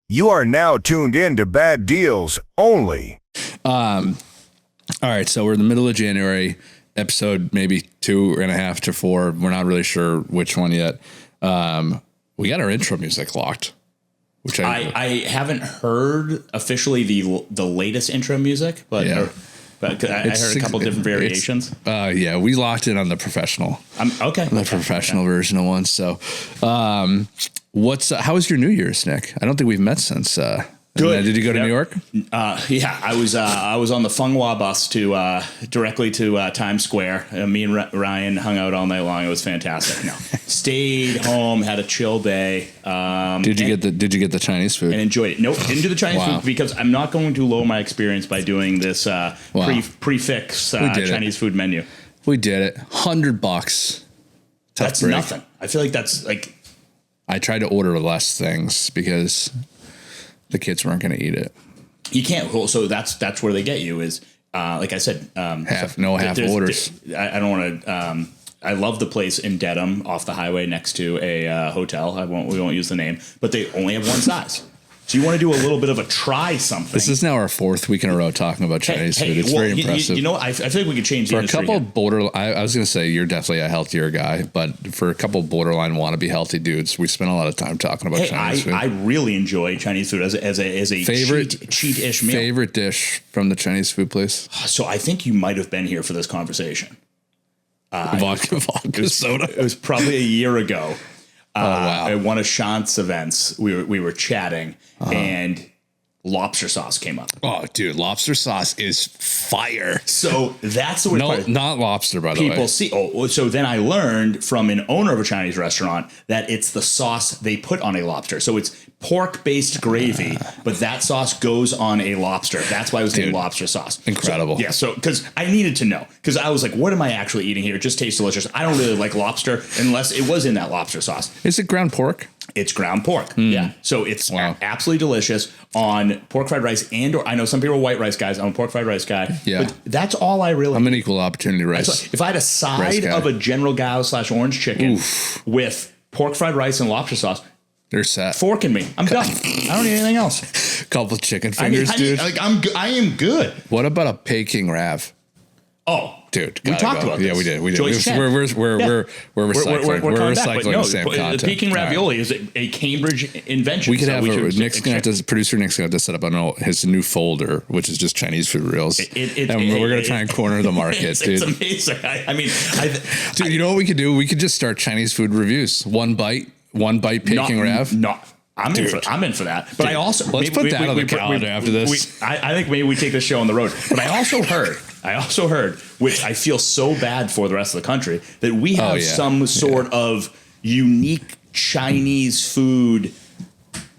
You are now tuned in to Bad Deals Only. All right, so we're in the middle of January, episode maybe 2.5 to 4. We're not really sure which one yet. We got our intro music locked, which I haven't heard officially the latest intro music, but Yeah. I heard a couple different variations. Yeah, we locked in on the professional. The professional version of one. So, how was your New Year's, Nick? I don't think we've met since. Good. Did you go to New York? Yeah, I was on the Funghua bus to directly to Times Square. Me and Ryan hung out all night long. It was fantastic. No, stayed home, had a chill day. Did you get the Chinese food and enjoyed it? Nope, didn't do the Chinese food because I'm not going to lower my experience by doing this prefix Chinese food menu. We did it. $100. That's break. Nothing. I feel like that's like. I tried to order less things because the kids weren't going to eat it. You can't. Well, so that's where they get you is, like I said, half orders. I don't want to. I love the place in Dedham off the highway next to a hotel. We won't use the name, but they only have one size. So you want to do a little bit of a try something. This is now our 4th week in a row talking about Chinese food. It's very impressive. You know, I feel like we could change for the industry. For a couple I was going to say you're definitely a healthier guy, but for a couple borderline wannabe healthy dudes, we spend a lot of time talking about Chinese food. I really enjoy Chinese food as a favorite cheat-ish meal. Favorite dish from the Chinese food place? So I think you might have been here for this conversation. Vodka soda. It was probably a year ago. Wow. At one of Shant's events, we were chatting, and lobster sauce came up. Oh, dude, lobster sauce is fire. So that's the part. Not lobster, by the way. People see. Oh, so then I learned from an owner of a Chinese restaurant that it's the sauce they put on a lobster. So it's pork-based gravy, but that sauce goes on a lobster. That's why it was named lobster sauce. Incredible. So because I needed to know, because I was like, what am I actually eating here? It just tastes delicious. I don't really like lobster unless it was in that lobster sauce. Is it ground pork? It's ground pork. Yeah. So it's absolutely delicious on pork fried rice or I know some people are white rice guys. I'm a pork fried rice guy. Yeah. But that's all I really I'm an equal opportunity rice. If I had a side of a General Gao / orange chicken with pork fried rice and lobster sauce, they're set. Forking me. I'm done. I don't need anything else. Couple chicken fingers, dude. I am good. What about a Peking Rav? Oh, dude, we talked about this. Yeah, we did. We're recycling. We're recycling the same content. The Peking ravioli is a Cambridge invention. We could have producer Nick's gonna have to set up his new folder, which is just Chinese food reels, and we're gonna try and corner the market, dude. It's amazing. I mean, dude, you know what we could do? We could just start Chinese food reviews. One bite Peking Rav. I'm in for that. But I also let's put that on the calendar after this. I think maybe we take this show on the road. But I also heard, which I feel so bad for the rest of the country, that we have some sort of unique Chinese food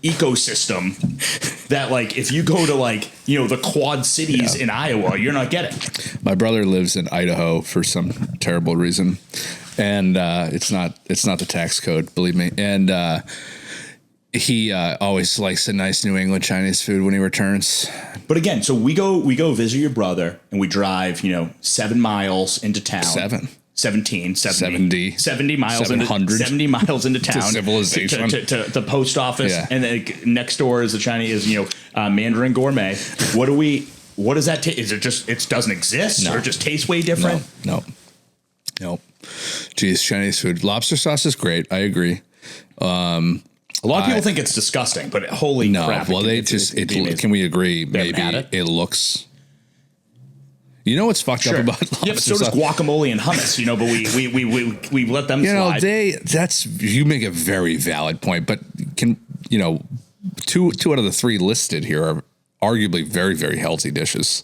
ecosystem that, like, if you go to, like, you know, the Quad Cities in Iowa, you're not getting. My brother lives in Idaho for some terrible reason, and it's not the tax code, believe me, and he always likes a nice New England Chinese food when he returns. But again, so we go visit your brother, and we drive 7 miles into town. 70 miles 70 miles into town to civilization to the post office, and then next door is the Chinese Mandarin Gourmet. What does that taste? Is it just it doesn't exist or it just tastes way different? No. Geez, Chinese food. Lobster sauce is great. I agree. A lot of people think it's disgusting, but holy crap. Well, can we agree? Maybe it looks. You know what's fucked up about lobster? Yeah, but so does guacamole and hummus, but we let them slide. You make a very valid point, but two out of the 3 listed here are arguably very, very healthy dishes.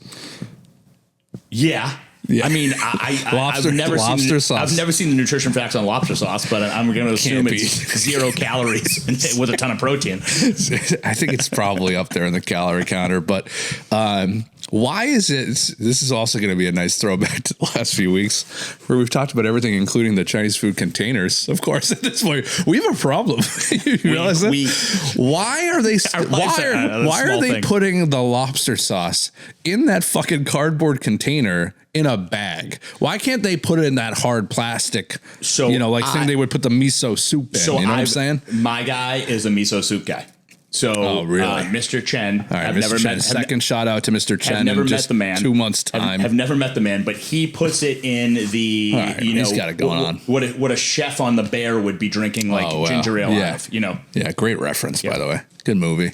Yeah. I mean, I've never seen the nutrition facts on lobster sauce, but I'm going to assume it's 0 calories with a ton of protein. I think it's probably up there in the calorie counter, but why is it? This is also going to be a nice throwback to the last few weeks where we've talked about everything, including the Chinese food containers. Of course, at this point, we have a problem. You realize that? Why are they putting the lobster sauce in that fucking cardboard container in a bag? Why can't they put it in that hard plastic? Thing they would put the miso soup in. You know what I'm saying? My guy is a miso soup guy. So, really? Mr. Chen. All right, I've Mr. never Chen. met. Second shout out to Mr. Chen. Have never in met just the man. 2 months time. Have never met the man, but he puts it in the. All right, he's got it going on. What a chef on the Bear would be drinking, like ginger ale. Yeah. Out of, you know. Yeah, great reference, by the way. Good movie.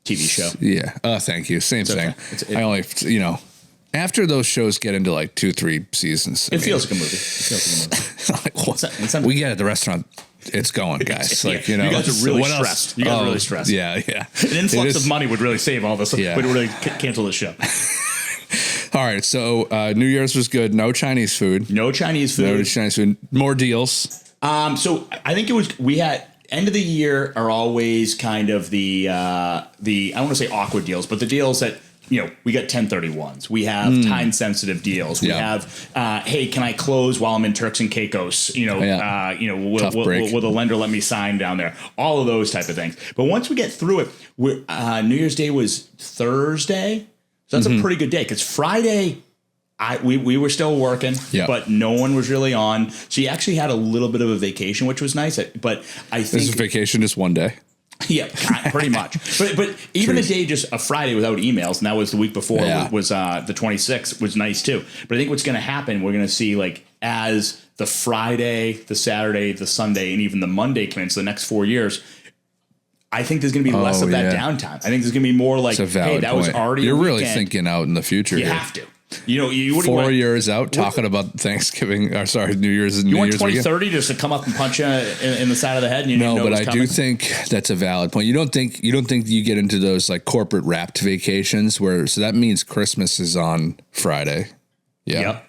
TV show. Yeah. Oh, thank you. Same thing. Okay. I only, after those shows get into like 2-3 seasons, It feels like a movie. like, what? We get at the restaurant. It's going, guys. Like, you guys are really stressed. You guys are really stressed. Yeah. An influx of money would really save all this. Yeah. Would really cancel the show. All right. So New Year's was good. No Chinese food. No Chinese food. More deals. So I think we had end of the year are always kind of the I don't want to say awkward deals, but the deals that. We got 1031s. We have time sensitive deals. We have, hey, can I close while I'm in Turks and Caicos? Will the lender let me sign down there? All of those type of things. But once we get through it, New Year's Day was Thursday. So that's a pretty good day because Friday, we were still working, but no one was really on. So you actually had a little bit of a vacation, which was nice. But I think this is vacation just one day. Yeah, pretty much. But even a day, just a Friday without emails, and that was the week before was the 26th, was nice too. But I think what's going to happen, we're going to see like as the Friday, the Saturday, the Sunday, and even the Monday commence the next 4 years. I think there's going to be less of that downtime. I think there's going to be more like, hey, that was already. You're really thinking out in the future. You have to. You 4 years out talking about Thanksgiving. Or sorry, New Year's. You want 2030 just to come up and punch you in the side of the head, and no, but I do think that's a valid point. You don't think you get into those like corporate wrapped vacations so that means Christmas is on Friday. Yeah. Yep.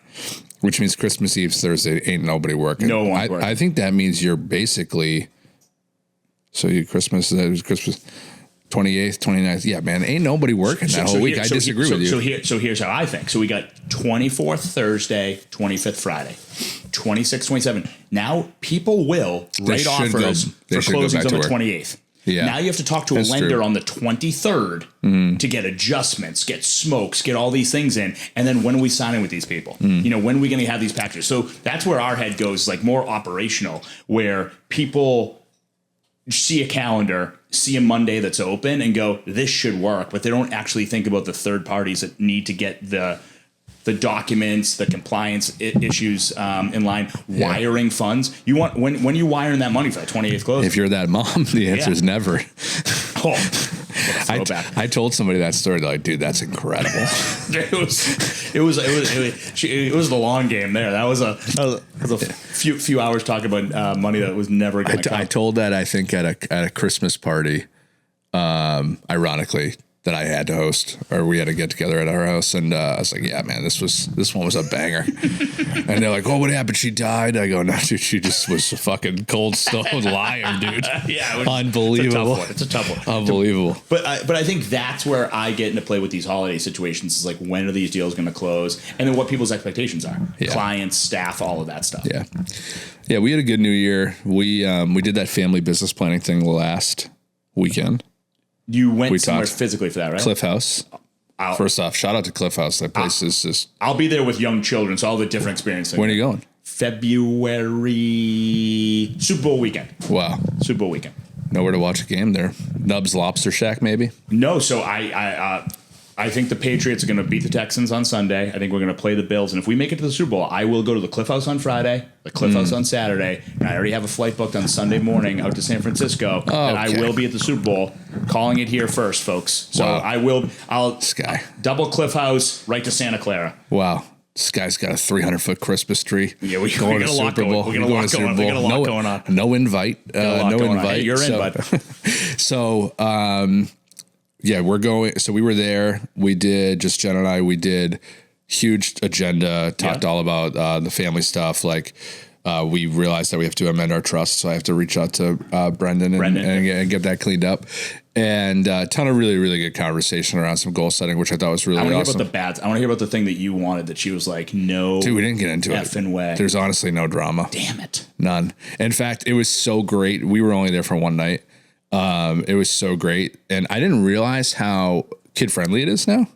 Which means Christmas Eve's Thursday. Ain't nobody working. No one's working. I think that means you're basically. So Christmas 28th, 29th. Yeah, man, ain't nobody working that whole week. I disagree with you. So here's how I think. So we got 24th Thursday, 25th Friday, 26th, 27th. Now people will write offers for closings on the 28th. Yeah. Now you have to talk to a lender on the 23rd to get adjustments, get smokes, get all these things in. And then when are we signing with these people? When are we going to have these packages? So that's where our head goes, like more operational, where people see a calendar, see a Monday that's open and go, this should work. But they don't actually think about the third parties that need to get the documents, the compliance issues in line, wiring funds. You want when you wiring that money for that 28th close? If you're that mom, the answer is never. I told somebody that story. They're like, dude, that's incredible. it was the long game there. That was a few hours talking about money that was never going to come. I told that I think at a Christmas party, ironically, that I had to host, or we had to get together at our house, and I was like, "Yeah, man, this one was a banger." And they're like, "Oh, what happened? She died?" I go, "No, dude, she just was a fucking cold stone liar, dude." Yeah, unbelievable. It's a tough one. Unbelievable. But I think that's where I get into play with these holiday situations. Is like, when are these deals going to close, and then what people's expectations are, clients, staff, all of that stuff. Yeah. We had a good New Year. We did that family business planning thing last weekend. You went somewhere physically for that, right? Cliff House. First off, shout out to Cliff House. That place is just... I'll be there with young children, so all the different experiences. When are you going? February... Super Bowl weekend. Wow. Super Bowl weekend. Nowhere to watch a game there. Nub's Lobster Shack, maybe? No, so I think the Patriots are going to beat the Texans on Sunday. I think we're going to play the Bills. And if we make it to the Super Bowl, I will go to the Cliff House on Friday, the Cliff House on Saturday, and I already have a flight booked on Sunday morning out to San Francisco. Oh, and I will be at the Super Bowl, calling it here first, folks. So I'll Sky. Double Cliff House right to Santa Clara. Wow. This guy's got a 300-foot Christmas tree. Yeah, we got a lot going on. We got a lot going on. No invite. No invite. Hey, you're in, bud. So, yeah, we're going. So we were there. We did, just Jen and I, we did huge agenda, talked all about the family stuff. Like we realized that we have to amend our trust. So I have to reach out to Brendan and get that cleaned up. And a ton of really, really good conversation around some goal setting, which I thought was really awesome. I want to hear about the bads. I want to hear about the thing that you wanted that she was like, no. Dude, we didn't get into effing way. There's honestly no drama. Damn it. None. In fact, it was so great. We were only there for one night. It was so great. And I didn't realize how kid friendly it is now.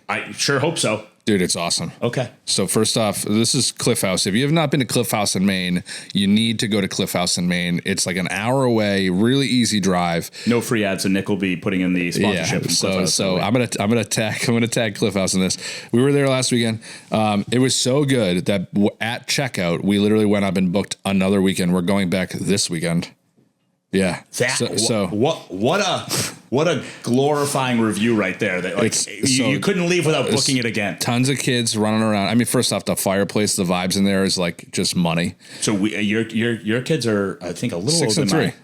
I sure hope so. Dude, it's awesome. Okay. So first off, this is Cliff House. If you have not been to Cliff House in Maine, you need to go to Cliff House in Maine. It's like an hour away, really easy drive. No free ads, and Nick will be putting in the sponsorship. Yeah. So I'm gonna tag Cliff House in this. We were there last weekend. It was so good that at checkout we literally went up and booked another weekend. We're going back this weekend. Yeah. What a glorifying review right there. That like you couldn't leave without booking it again. Tons of kids running around. I mean, first off, the fireplace, the vibes in there is like just money. So your kids are, I think, a little 6 older and than 3.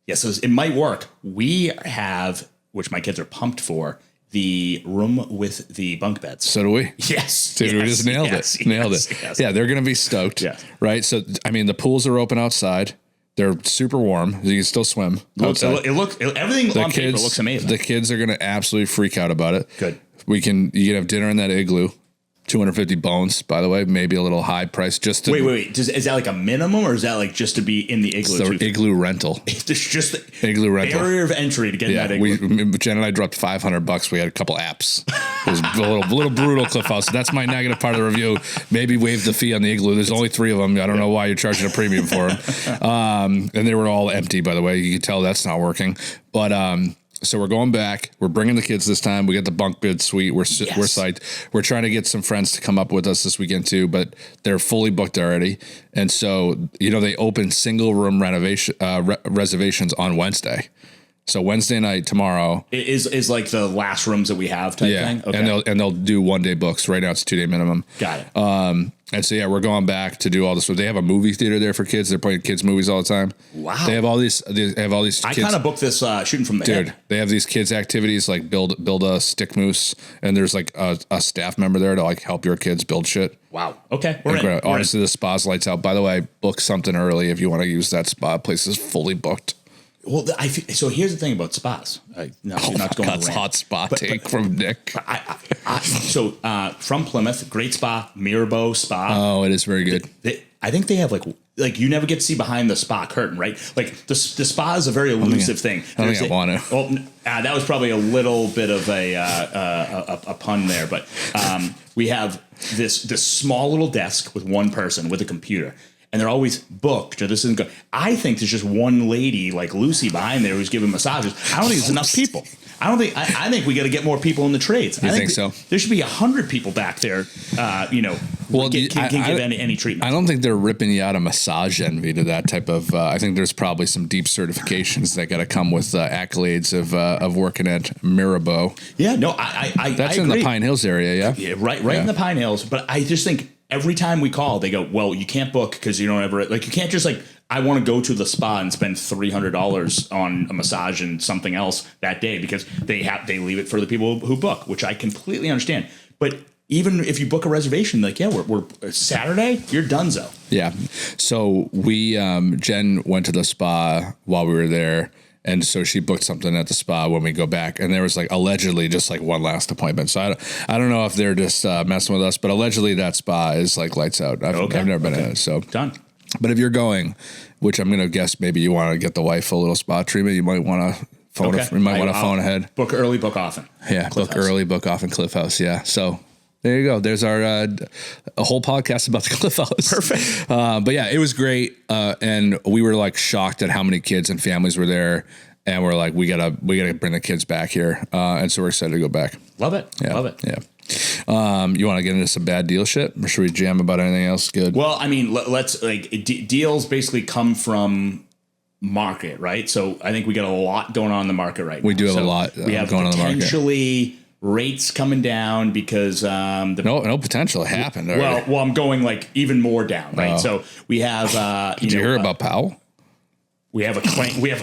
Yeah, so it might work. We have, which my kids are pumped for, the room with the bunk beds. So do we. Yes. Dude, we just nailed it. Nailed it. Yes. Yeah, they're going to be stoked. Yeah. Right? So, I mean, the pools are open outside. They're super warm. You can still swim. Everything on paper looks amazing. The kids are going to absolutely freak out about it. Good. You can have dinner in that igloo. 250 bones, by the way, maybe a little high price. Just to wait. Is that like a minimum, or is that like just to be in the igloo? It's the igloo rental. It's just the igloo rental. Barrier of entry to get in that igloo. Jen and I dropped $500. We had a couple apps. It was a little brutal, Cliff House. That's my negative part of the review. Maybe waive the fee on the igloo. There's only 3 of them. I don't know why you're charging a premium for them. And they were all empty, by the way. You can tell that's not working. But so we're going back. We're bringing the kids this time. We got the bunk bed suite. We're psyched. We're trying to get some friends to come up with us this weekend too, but they're fully booked already. And so, they open single room reservations on Wednesday. So Wednesday night tomorrow is like the last rooms that we have type thing. Okay. And they'll do 1 day books. Right now it's 2 day minimum. Got it. And so we're going back to do all this. They have a movie theater there for kids. They're playing kids movies all the time. Wow. They have all these. Kids. I kind of booked this shooting from the head. They have these kids activities like build a stick moose, and there's like a staff member there to like help your kids build shit. Wow. Okay. Honestly, the spa's lights out. By the way, book something early if you want to use that spa. Place is fully booked. Well, so here's the thing about spas. Not going That's hot spa take from Nick. So from Plymouth, great spa, Mirabeau Spa. Oh, it is very good. I think they have like you never get to see behind the spa curtain, right? Like the spa is a very elusive thing. I don't think I want to. Well, that was probably a little bit of a pun there, but we have this small little desk with one person with a computer. And they're always booked, or this isn't good. I think there's just one lady like Lucy behind there who's giving massages. I don't think there's enough people. I think we got to get more people in the trades. I think so? There should be 100 people back there. Can give any treatment. I don't think they're ripping you out of massage envy to that type of. I think there's probably some deep certifications that got to come with accolades of working at Mirabeau. Yeah, no, that's in the Pine Hills area. Yeah, right in the Pine Hills. But I just think. Every time we call, they go, well, you can't book because you don't ever, you can't just I want to go to the spa and spend $300 on a massage and something else that day because they leave it for the people who book, which I completely understand. But even if you book a reservation, we're Saturday, you're donezo. Yeah. So we, Jen went to the spa while we were there. And so she booked something at the spa when we go back. And there was allegedly just one last appointment. So I don't know if they're just messing with us, but allegedly that spa is lights out. I've never been in it. So done. But if you're going, which I'm going to guess maybe you want to get the wife a little spa treatment, you might want to phone, phone ahead. Book early, book often. Yeah. Book early, book often, Cliff House. Yeah. So there you go. There's our a whole podcast about the Cliff House. Perfect. But yeah, it was great, and we were shocked at how many kids and families were there, and we're like, we gotta bring the kids back here, and so we're excited to go back. Love it. Yeah. Love it. Yeah. You want to get into some bad deal shit, or should we jam about anything else? Good. Well, I mean, let's deals basically come from market, right? So I think we got a lot going on in the market right now. We do have a lot we have going on in the market. Potentially rates coming down because no potential it happened. Already. Well, I'm going even more down, right? So we have. Did you hear about Powell? We have a claim. We have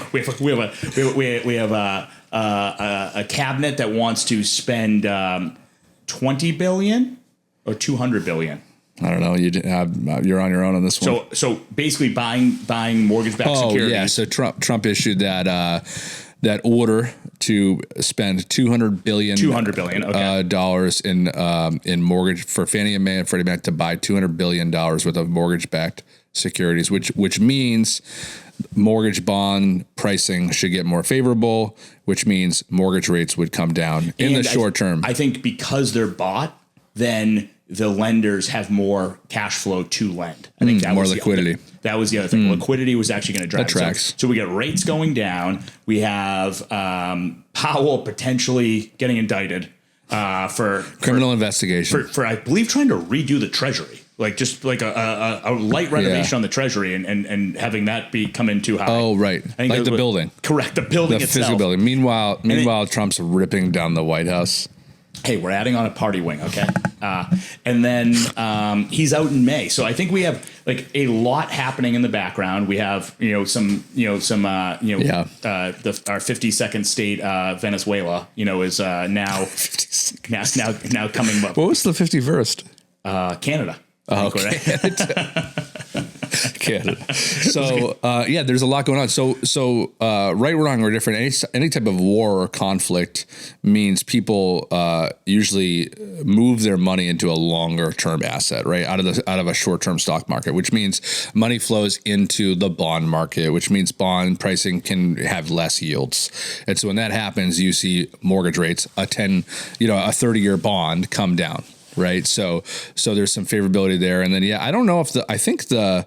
a cabinet that wants to spend $20 billion or $200 billion. I don't know. You're on your own on this one. So basically, buying mortgage-backed securities. Oh yeah. So Trump issued that order to spend $200 billion dollars in mortgage for Fannie Mae and Freddie Mac to buy $200 billion worth of mortgage-backed securities, which means mortgage bond pricing should get more favorable, which means mortgage rates would come down in the short term. I think because they're bought, then the lenders have more cash flow to lend. I think that more was liquidity. That was the other thing. Liquidity was actually going to drive that tracks. So we get rates going down. We have Powell potentially getting indicted for criminal investigation for I believe trying to redo the Treasury, like just like a light renovation on the Treasury and having that be come in too high. Oh, right. Like the building. Correct. The building the itself. physical building. Meanwhile, Trump's ripping down the White House. Hey, we're adding on a party wing, okay? And then he's out in May, so I think we have like a lot happening in the background. We have our 52nd state Venezuela, is now coming up. What was the 51st? Canada. Oh, Canada. So there's a lot going on. So right, wrong, or different. Any type of war or conflict means people usually move their money into a longer term asset, right? Out of a short term stock market, which means money flows into the bond market, which means bond pricing can have less yields. And so when that happens, you see mortgage rates, a 30-year bond come down. Right. So there's some favorability there. And then, I don't know if I think the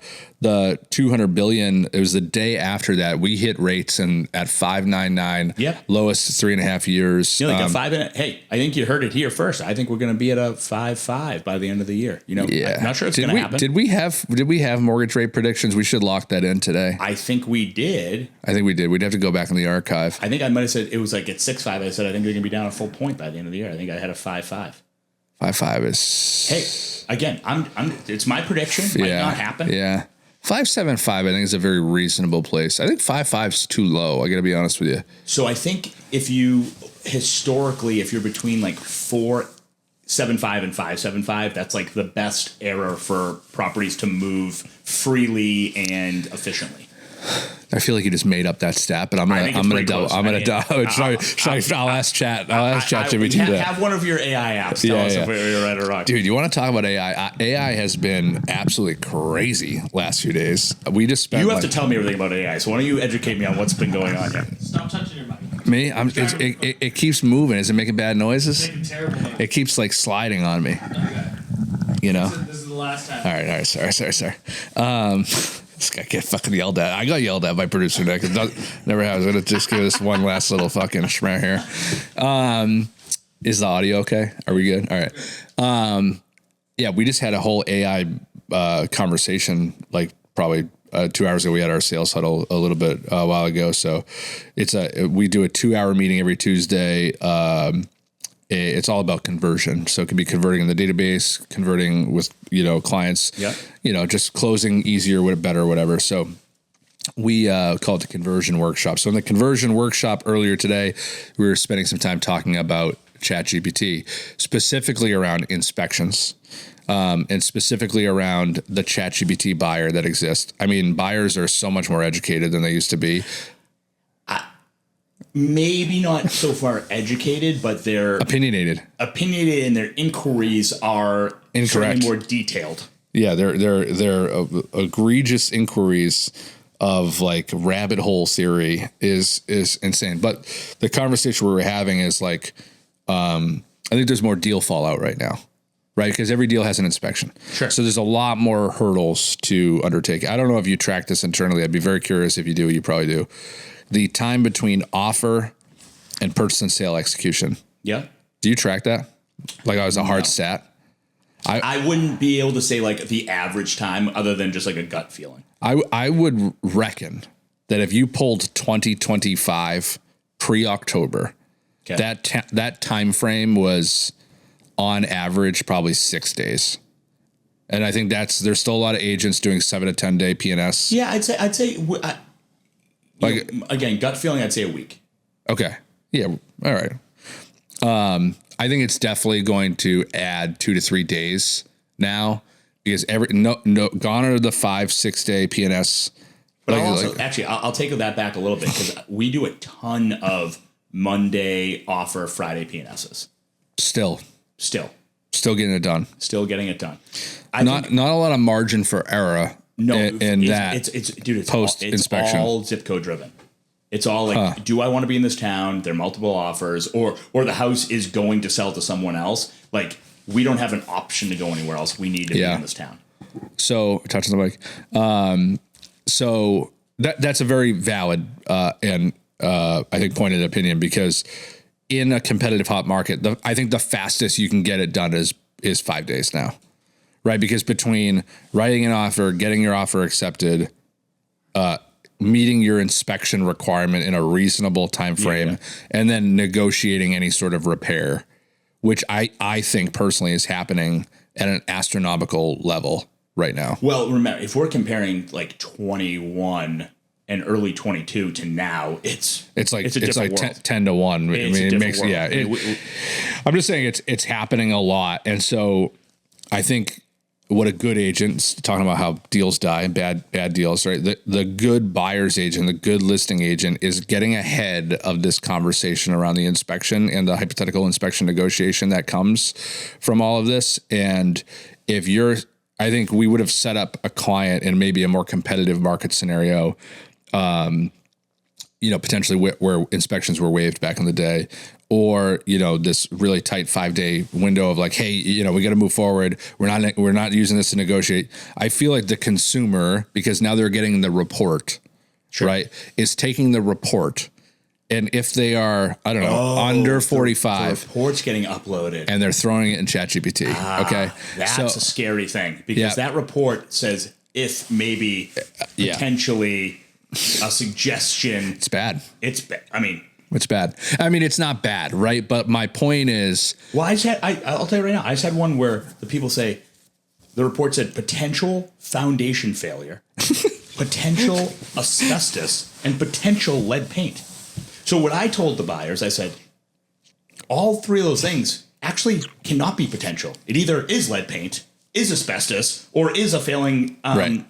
200 billion, it was the day after that we hit rates and at 5.99, lowest 3.5 years. Hey, I think you heard it here first. I think we're going to be at a 5.5 by the end of the year. I'm not sure it's going to happen. Did we have mortgage rate predictions? We should lock that in today. I think we did. We'd have to go back in the archive. I think I might have said it was like at 6.5. I said, I think they're going to be down a full point by the end of the year. I think I had a 5.5. 5.5 is. Hey, again, it's my prediction. Might not happen. Yeah. 5.75, I think, is a very reasonable place. I think 5.5 is too low. I got to be honest with you. So I think if you're between like 4.75 and 5.75, that's like the best era for properties to move freely and efficiently. I feel like you just made up that stat, but I'm gonna double. I'll ask chat. I'll ask ChatGPT that. Have one of your AI apps tell us if we're right or wrong. Dude, you want to talk about AI? AI has been absolutely crazy last few days. We just spent. You have to tell me everything about AI. So why don't you educate me on what's been going on here? Stop touching your mic. Me? It keeps moving. Is it making bad noises? It's making terrible noises. It keeps like sliding on me. Okay. This is the last time. All right. Sorry. This guy get fucking yelled at. I got yelled at by producer Nick. Never has. I'm gonna just give this one last little fucking schmear here. Is the audio okay? Are we good? All right. We just had a whole AI conversation, like probably 2 hours ago. We had our sales huddle a little bit a while ago. So we do a 2-hour meeting every Tuesday. It's all about conversion. So it could be converting in the database, converting with, clients, just closing easier, better, whatever. So we call it the conversion workshop. So in the conversion workshop earlier today, we were spending some time talking about ChatGPT, specifically around inspections, and specifically around the ChatGPT buyer that exists. I mean, buyers are so much more educated than they used to be. Maybe not so far educated, but they're opinionated, and their inquiries are incorrect, more detailed. Yeah, they're egregious inquiries of like rabbit hole theory is insane. But the conversation we were having is like, I think there's more deal fallout right now, right? Because every deal has an inspection. Sure. So there's a lot more hurdles to undertake. I don't know if you track this internally. I'd be very curious if you do. You probably do. The time between offer and purchase and sale execution. Yeah. Do you track that? Like I was a hard stat. I wouldn't be able to say like the average time other than just like a gut feeling. I would reckon that if you pulled 2025 pre-October, that time frame was on average probably 6 days. And I think there's still a lot of agents doing 7 to 10 day PNS. Yeah, I'd say again, gut feeling, I'd say a week. Okay. Yeah. All right. I think it's definitely going to add 2 to 3 days now because gone are the 5-6 day PNS. But I'll take that back a little bit because we do a ton of Monday offer, Friday PNSs. Still getting it done. Still getting it done. Not a lot of margin for error. No, it's post inspection. It's all zip code driven. It's all like, do I want to be in this town? There are multiple offers, or the house is going to sell to someone else. Like we don't have an option to go anywhere else. We need to be in this town. So touch on the mic. So that's a very valid and I think pointed opinion, because in a competitive hot market, I think the fastest you can get it done is 5 days now, right? Because between writing an offer, getting your offer accepted, meeting your inspection requirement in a reasonable time frame, and then negotiating any sort of repair, which I think personally is happening at an astronomical level right now. Well, remember, if we're comparing like 21 and early 22 to now, it's like 10 to 1. I mean, it makes world. I'm just saying it's happening a lot. And so I think what a good agent, talking about how deals die and bad deals, right? The good buyer's agent, the good listing agent is getting ahead of this conversation around the inspection and the hypothetical inspection negotiation that comes from all of this. And I think we would have set up a client in maybe a more competitive market scenario, potentially where inspections were waived back in the day, or, this really tight 5-day window of like, hey, we got to move forward. We're not using this to negotiate. I feel like the consumer, because now they're getting the report, right, is taking the report. And if they are, I don't know, under 45, the report's getting uploaded and they're throwing it in ChatGPT. Okay. That's a scary thing, because that report says if maybe potentially a suggestion. It's bad. It's bad. I mean, it's bad. I mean, it's not bad, right? But my point is, well, I'll tell you right now, I just had one where the people say the report said potential foundation failure, potential asbestos, and potential lead paint. So what I told the buyers, I said, all three of those things actually cannot be potential. It either is lead paint, is asbestos, or is a failing foundation.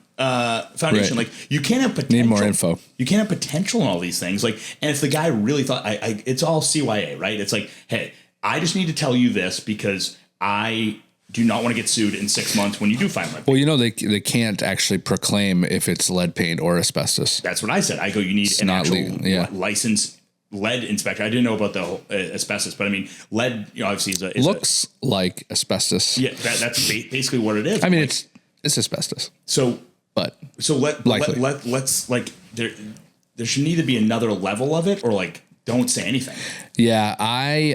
Right. Like, you can't have potential. Need more info. You can't have potential in all these things. Like, and if the guy really thought, it's all CYA, right? It's like, hey, I just need to tell you this because I do not want to get sued in 6 months when you do find lead paint. Well, they can't actually proclaim if it's lead paint or asbestos. That's what I said. I go, you need an actual licensed lead inspector. I didn't know about the asbestos, but I mean, lead, obviously looks like asbestos. Yeah, that's basically what it is. I mean, it's asbestos. Let's like there should need to be another level of it, or like don't say anything. Yeah, I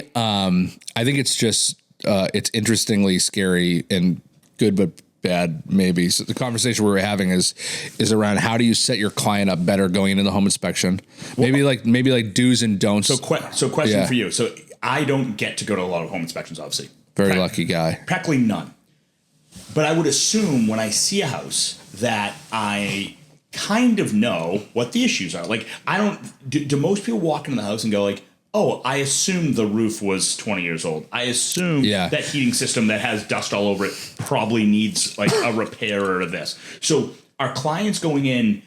think it's just it's interestingly scary and good but bad maybe. So the conversation we're having is around how do you set your client up better going into the home inspection? Maybe like do's and don'ts. So question for you. So I don't get to go to a lot of home inspections, obviously. Very lucky guy. Practically none. But I would assume when I see a house that I kind of know what the issues are. Like, do most people walk into the house and go like, oh, I assume the roof was 20 years old. I assume that heating system that has dust all over it probably needs like a repair or this. So are clients going in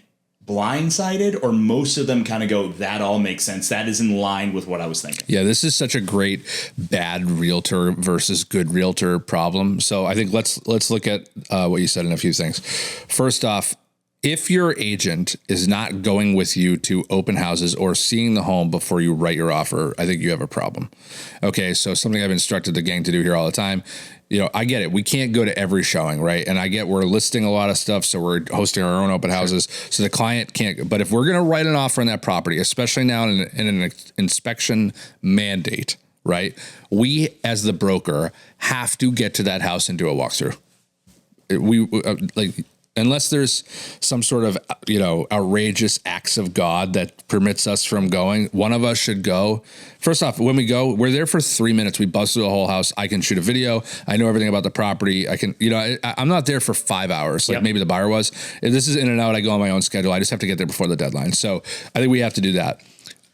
blindsided, or most of them kind of go, that all makes sense, that is in line with what I was thinking? Yeah, this is such a great bad realtor versus good realtor problem. So I think let's look at what you said in a few things. First off, if your agent is not going with you to open houses or seeing the home before you write your offer, I think you have a problem. Okay, so something I've instructed the gang to do here all the time. I get it. We can't go to every showing, right? And I get we're listing a lot of stuff, so we're hosting our own open houses, so the client can't. But if we're going to write an offer on that property, especially now in an inspection mandate, right? We, as the broker, have to get to that house and do a walkthrough. Unless there's some sort of, outrageous acts of God that permits us from going, one of us should go. First off, when we go, we're there for 3 minutes. We bust through the whole house. I can shoot a video. I know everything about the property. I can, I'm not there for 5 hours like maybe the buyer was. If this is in and out, I go on my own schedule. I just have to get there before the deadline. So I think we have to do that.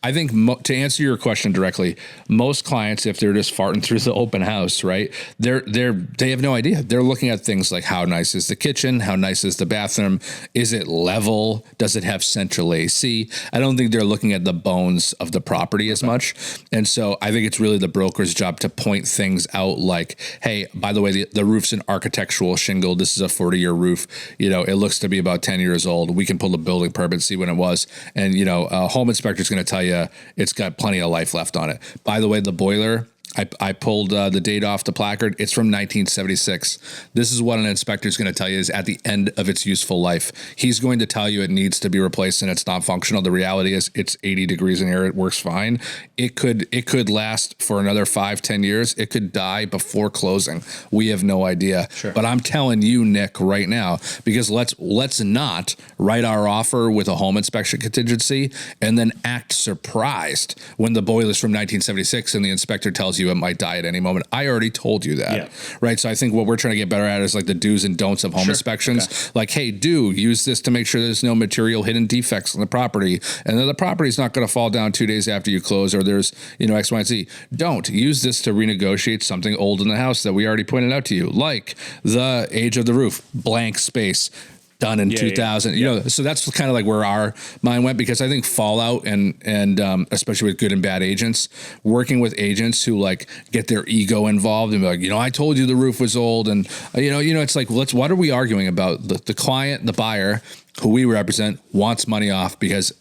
I think to answer your question directly, most clients, if they're just farting through the open house, right, they have no idea. They're looking at things like how nice is the kitchen, how nice is the bathroom, is it level, does it have central AC? I don't think they're looking at the bones of the property as much. And so I think it's really the broker's job to point things out like, hey, by the way, the roof's an architectural shingle. This is a 40-year roof. It looks to be about 10 years old. We can pull the building permit, see when it was. And, a home inspector is going to tell you it's got plenty of life left on it. By the way, the boiler I pulled the date off the placard. It's from 1976. This is what an inspector is going to tell you is at the end of its useful life. He's going to tell you it needs to be replaced and it's not functional. The reality is it's 80 degrees in here. It works fine. It could last for another 5-10 years. It could die before closing. We have no idea. Sure. But I'm telling you, Nick, right now, because let's not write our offer with a home inspection contingency and then act surprised when the boiler's from 1976 and the inspector tells you it might die at any moment. I already told you that, right? So I think what we're trying to get better at is like the do's and don'ts of home inspections. Okay. Like, hey, use this to make sure there's no material hidden defects in the property, and then the property's not going to fall down 2 days after you close, or there's X, Y, and Z. Don't use this to renegotiate something old in the house that we already pointed out to you, like the age of the roof, blank space. Done in 2000, so that's kind of like where our mind went, because I think fallout and especially with good and bad agents, working with agents who like get their ego involved and be like, I told you the roof was old, and it's like, what are we arguing about? The client, the buyer, who we represent, wants money off because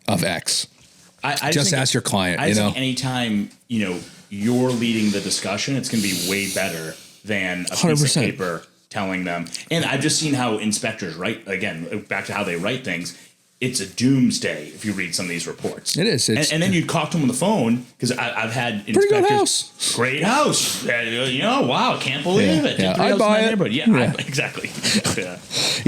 of X. I just ask your client. I think anytime you're leading the discussion, it's going to be way better than a 100%. Piece of paper telling them. And I've just seen how inspectors write, again, back to how they write things. It's a doomsday if you read some of these reports. It is. And then you talk to them on the phone, because I've had inspectors. Pretty good house. Great house. Wow, can't believe it. Yeah, I buy it. Exactly.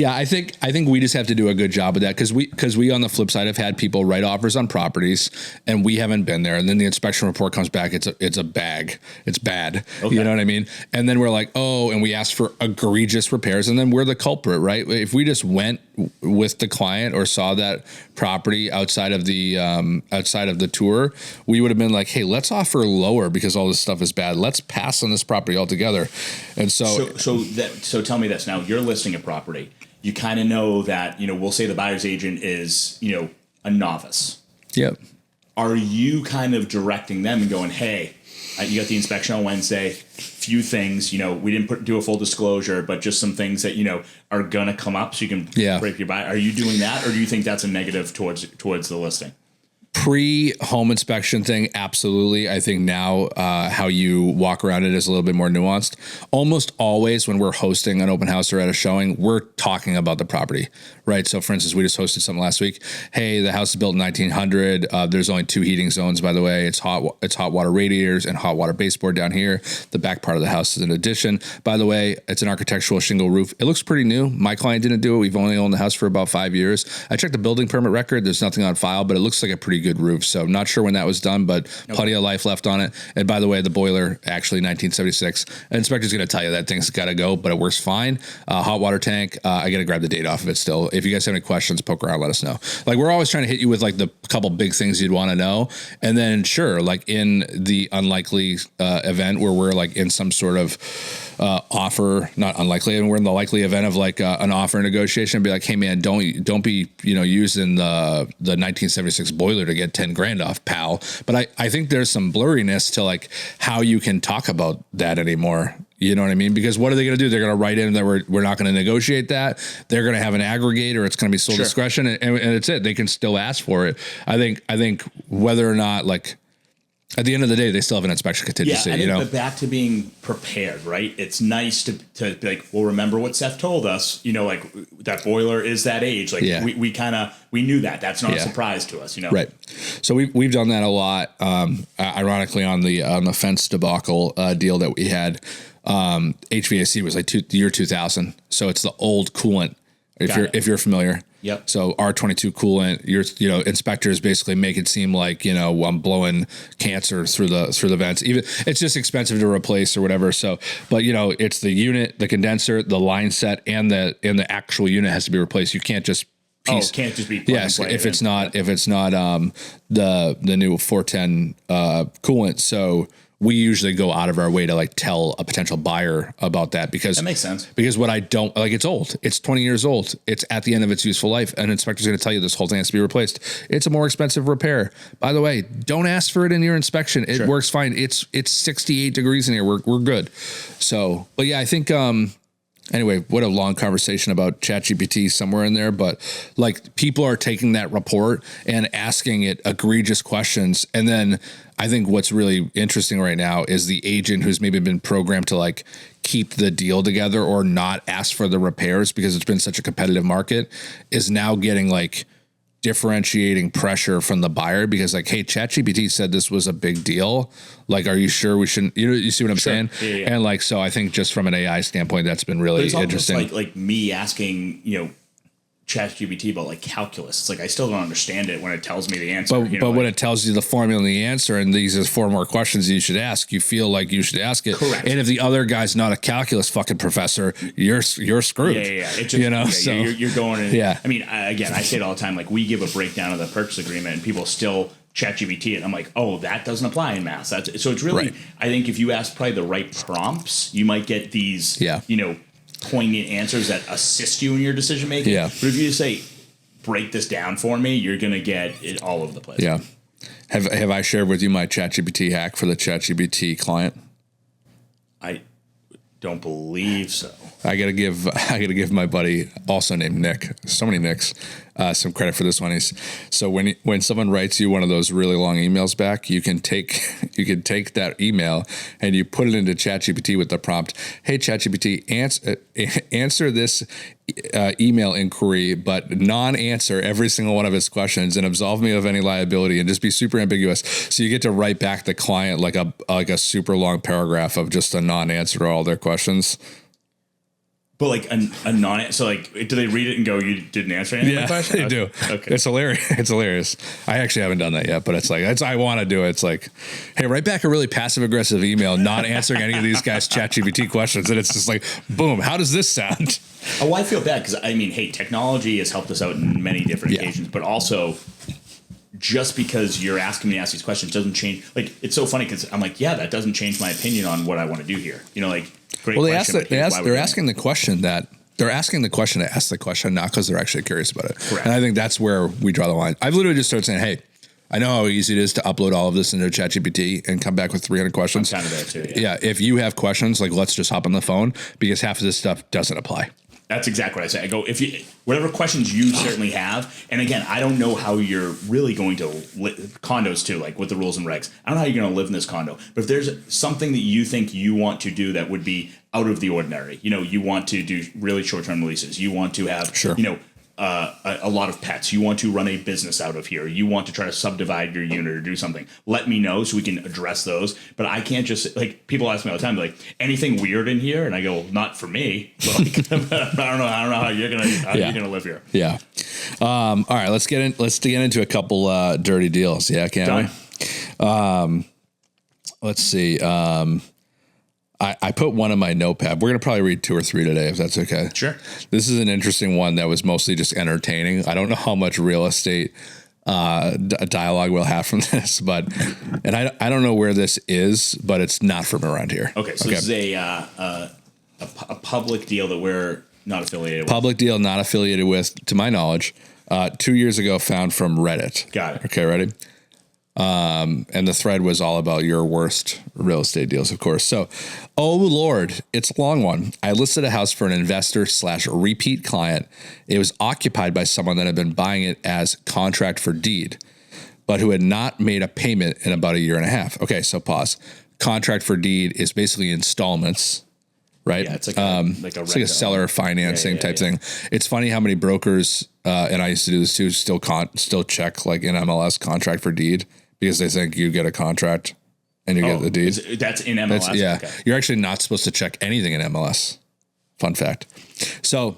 Yeah, I think we just have to do a good job of that, because we on the flip side have had people write offers on properties and we haven't been there, and then the inspection report comes back, it's a bag, it's bad. Okay. You know what I mean? And then we're like, and we ask for egregious repairs, and then we're the culprit, right? If we just went with the client or saw that property outside of the tour, we would have been like, hey, let's offer lower because all this stuff is bad. Let's pass on this property altogether. And so tell me this. Now, you're listing a property. You kind of know that, we'll say the buyer's agent is, a novice. Yep. Are you kind of directing them and going, hey, you got the inspection on Wednesday, few things, we didn't do a full disclosure, but just some things that, are going to come up so you can break your buy. Are you doing that, or do you think that's a negative towards the listing? Pre-home inspection thing, absolutely. I think now how you walk around it is a little bit more nuanced. Almost always when we're hosting an open house or at a showing, we're talking about the property, right? So for instance, we just hosted something last week. Hey, the house is built in 1900. There's only 2 heating zones, by the way. It's hot water radiators and hot water baseboard down here. The back part of the house is an addition. By the way, it's an architectural shingle roof. It looks pretty new. My client didn't do it. We've only owned the house for about 5 years. I checked the building permit record. There's nothing on file, but it looks like a pretty good roof. So I'm not sure when that was done, but plenty of life left on it. And by the way, the boiler, actually 1976. An inspector's going to tell you that thing's got to go, but it works fine. Hot water tank. I got to grab the date off of it still. If you guys have any questions, poke around, let us know. Like, we're always trying to hit you with like the couple big things you'd want to know. And then sure, like in the unlikely event where we're like in some sort of offer, not unlikely, and we're in the likely event of like an offer negotiation, be like, hey man, don't be using the 1976 boiler to get 10 grand off, pal. But I think there's some blurriness to like how you can talk about that anymore. You know what I mean? Because what are they going to do? They're going to write in that we're not going to negotiate that. They're going to have an aggregator. It's going to be sole discretion, and it's it. They can still ask for it. I think whether or not, like, at the end of the day, they still have an inspection contingency. Yeah, but back to being prepared, right? It's nice to be like, well, remember what Seth told us. Like that boiler is that age. Like we knew that. That's not a surprise to us. Right. So we've done that a lot. Ironically, on the fence debacle deal that we had, HVAC was like year 2000. So it's the old coolant. If you're familiar. Yep. So R22 coolant, inspectors basically make it seem like, I'm blowing cancer through the vents. Even it's just expensive to replace or whatever. So, but it's the unit, the condenser, the line set, and the actual unit has to be replaced. You can't just piece. Can't just be yes. If it's not the new 410 coolant. So we usually go out of our way to like tell a potential buyer about that, because that makes sense. Because what I don't like, it's old. It's 20 years old. It's at the end of its useful life. An inspector's going to tell you this whole thing has to be replaced. It's a more expensive repair. By the way, don't ask for it in your inspection. It works fine. It's 68 degrees in here. We're good. So, but yeah, I think anyway, what a long conversation about ChatGPT somewhere in there, but like people are taking that report and asking it egregious questions, and then I think what's really interesting right now is the agent who's maybe been programmed to like keep the deal together or not ask for the repairs because it's been such a competitive market is now getting like differentiating pressure from the buyer because like, hey, ChatGPT said this was a big deal. Like, are you sure we shouldn't? You see what I'm saying? Yeah. And like, so I think just from an AI standpoint, that's been really interesting. Like me asking, ChatGPT about like calculus. It's like I still don't understand it when it tells me the answer. But when it tells you the formula and the answer, and these are 4 more questions you should ask, you feel like you should ask it. Correct. And if the other guy's not a calculus fucking professor, you're screwed. Yeah. It just, so you're going in. Yeah. I mean, again, I say it all the time. Like we give a breakdown of the purchase agreement, and people still ChatGPT it. I'm like, oh, that doesn't apply in math. So it's really. Right. I think if you ask probably the right prompts, you might get these. Poignant answers that assist you in your decision making. Yeah. But if you just say, break this down for me, you're going to get it all over the place. Yeah. Have I shared with you my ChatGPT hack for the ChatGPT client? I don't believe so. I gotta give my buddy, also named Nick, so many Nicks, some credit for this one. So when someone writes you one of those really long emails back, you can take that email and you put it into ChatGPT with the prompt, "Hey ChatGPT, answer this email inquiry, but non-answer every single one of its questions and absolve me of any liability," and just be super ambiguous. So you get to write back the client like a super long paragraph of just a non-answer to all their questions. But like a non, so like, do they read it and go, "You didn't answer any of my question"? They do. Okay. It's hilarious. It's hilarious. I actually haven't done that yet, but it's like I want to do it. It's like, hey, write back a really passive aggressive email, not answering any of these guys' ChatGPT questions, and it's just like, boom. How does this sound? Oh, I feel bad because I mean, hey, technology has helped us out in many different occasions, but also just because you're asking me to ask these questions doesn't change. Like, it's so funny because I'm like, yeah, that doesn't change my opinion on what I want to do here. Like. Well, they're asking the question to ask the question, not because they're actually curious about it. Correct. And I think that's where we draw the line. I've literally just started saying, hey, I know how easy it is to upload all of this into ChatGPT and come back with 300 questions. I'm kind of there too. Yeah. If you have questions, like, let's just hop on the phone because half of this stuff doesn't apply. That's exactly what I say. I go, if you, whatever questions you certainly have, and again, I don't know how you're really going to condos too, like with the rules and regs. I don't know how you're going to live in this condo, but if there's something that you think you want to do that would be out of the ordinary, you want to do really short-term leases, you want to have, a lot of pets, you want to run a business out of here, you want to try to subdivide your unit or do something, let me know so we can address those. But I can't just, like, people ask me all the time, like, anything weird in here? And I go, well, not for me. But like, I don't know how you're gonna live here. Yeah. All right, let's get into a couple dirty deals. Yeah, can we? Let's see. I put one in my notepad. We're going to probably read 2 or 3 today, if that's okay. Sure. This is an interesting one that was mostly just entertaining. I don't know how much real estate dialogue we'll have from this, and I don't know where this is, but it's not from around here. Okay, so this is a public deal that we're not affiliated with. Public deal not affiliated with, to my knowledge, 2 years ago found from Reddit. Got it. Okay, ready? And the thread was all about your worst real estate deals, of course. So, oh Lord, it's a long one. I listed a house for an investor/repeat client. It was occupied by someone that had been buying it as contract for deed, but who had not made a payment in about 1.5 years. Okay, so pause. Contract for deed is basically installments, right? Yeah, it's like a seller financing type thing. It's funny how many brokers, and I used to do this too, still check like in MLS contract for deed. Because they think you get a contract and you get the deed. That's in MLS? Okay. You're actually not supposed to check anything in MLS. Fun fact. So,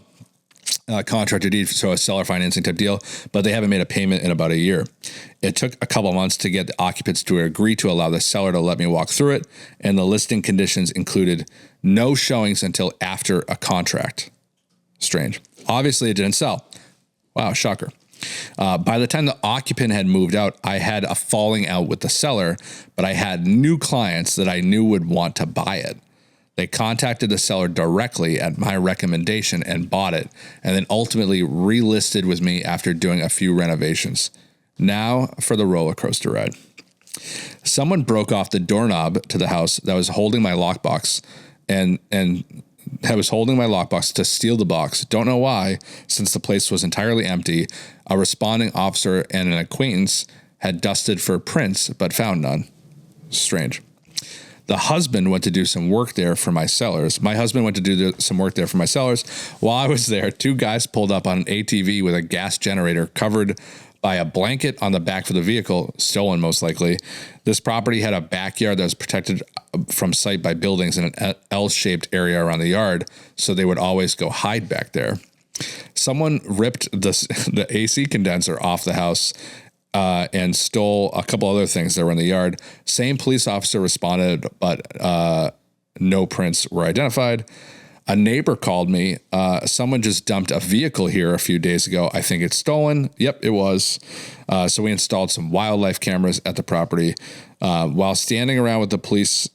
contract or deed, so a seller financing type deal, but they haven't made a payment in about 1 year. It took a couple of months to get the occupants to agree to allow the seller to let me walk through it, and the listing conditions included no showings until after a contract. Strange. Obviously, it didn't sell. Wow, shocker. By the time the occupant had moved out, I had a falling out with the seller, but I had new clients that I knew would want to buy it. They contacted the seller directly at my recommendation and bought it, and then ultimately relisted with me after doing a few renovations. Now for the roller coaster ride. Someone broke off the doorknob to the house that was holding my lockbox and I was holding my lockbox to steal the box. Don't know why, since the place was entirely empty. A responding officer and an acquaintance had dusted for prints, but found none. Strange. The husband went to do some work there for my sellers. My husband went to do some work there for my sellers. While I was there, 2 guys pulled up on an ATV with a gas generator covered by a blanket on the back of the vehicle, stolen most likely. This property had a backyard that was protected from sight by buildings in an L-shaped area around the yard, so they would always go hide back there. Someone ripped the AC condenser off the house and stole a couple other things that were in the yard. Same police officer responded, but no prints were identified. A neighbor called me. Someone just dumped a vehicle here a few days ago. I think it's stolen. Yep, it was. So we installed some wildlife cameras at the property. While standing around with the police,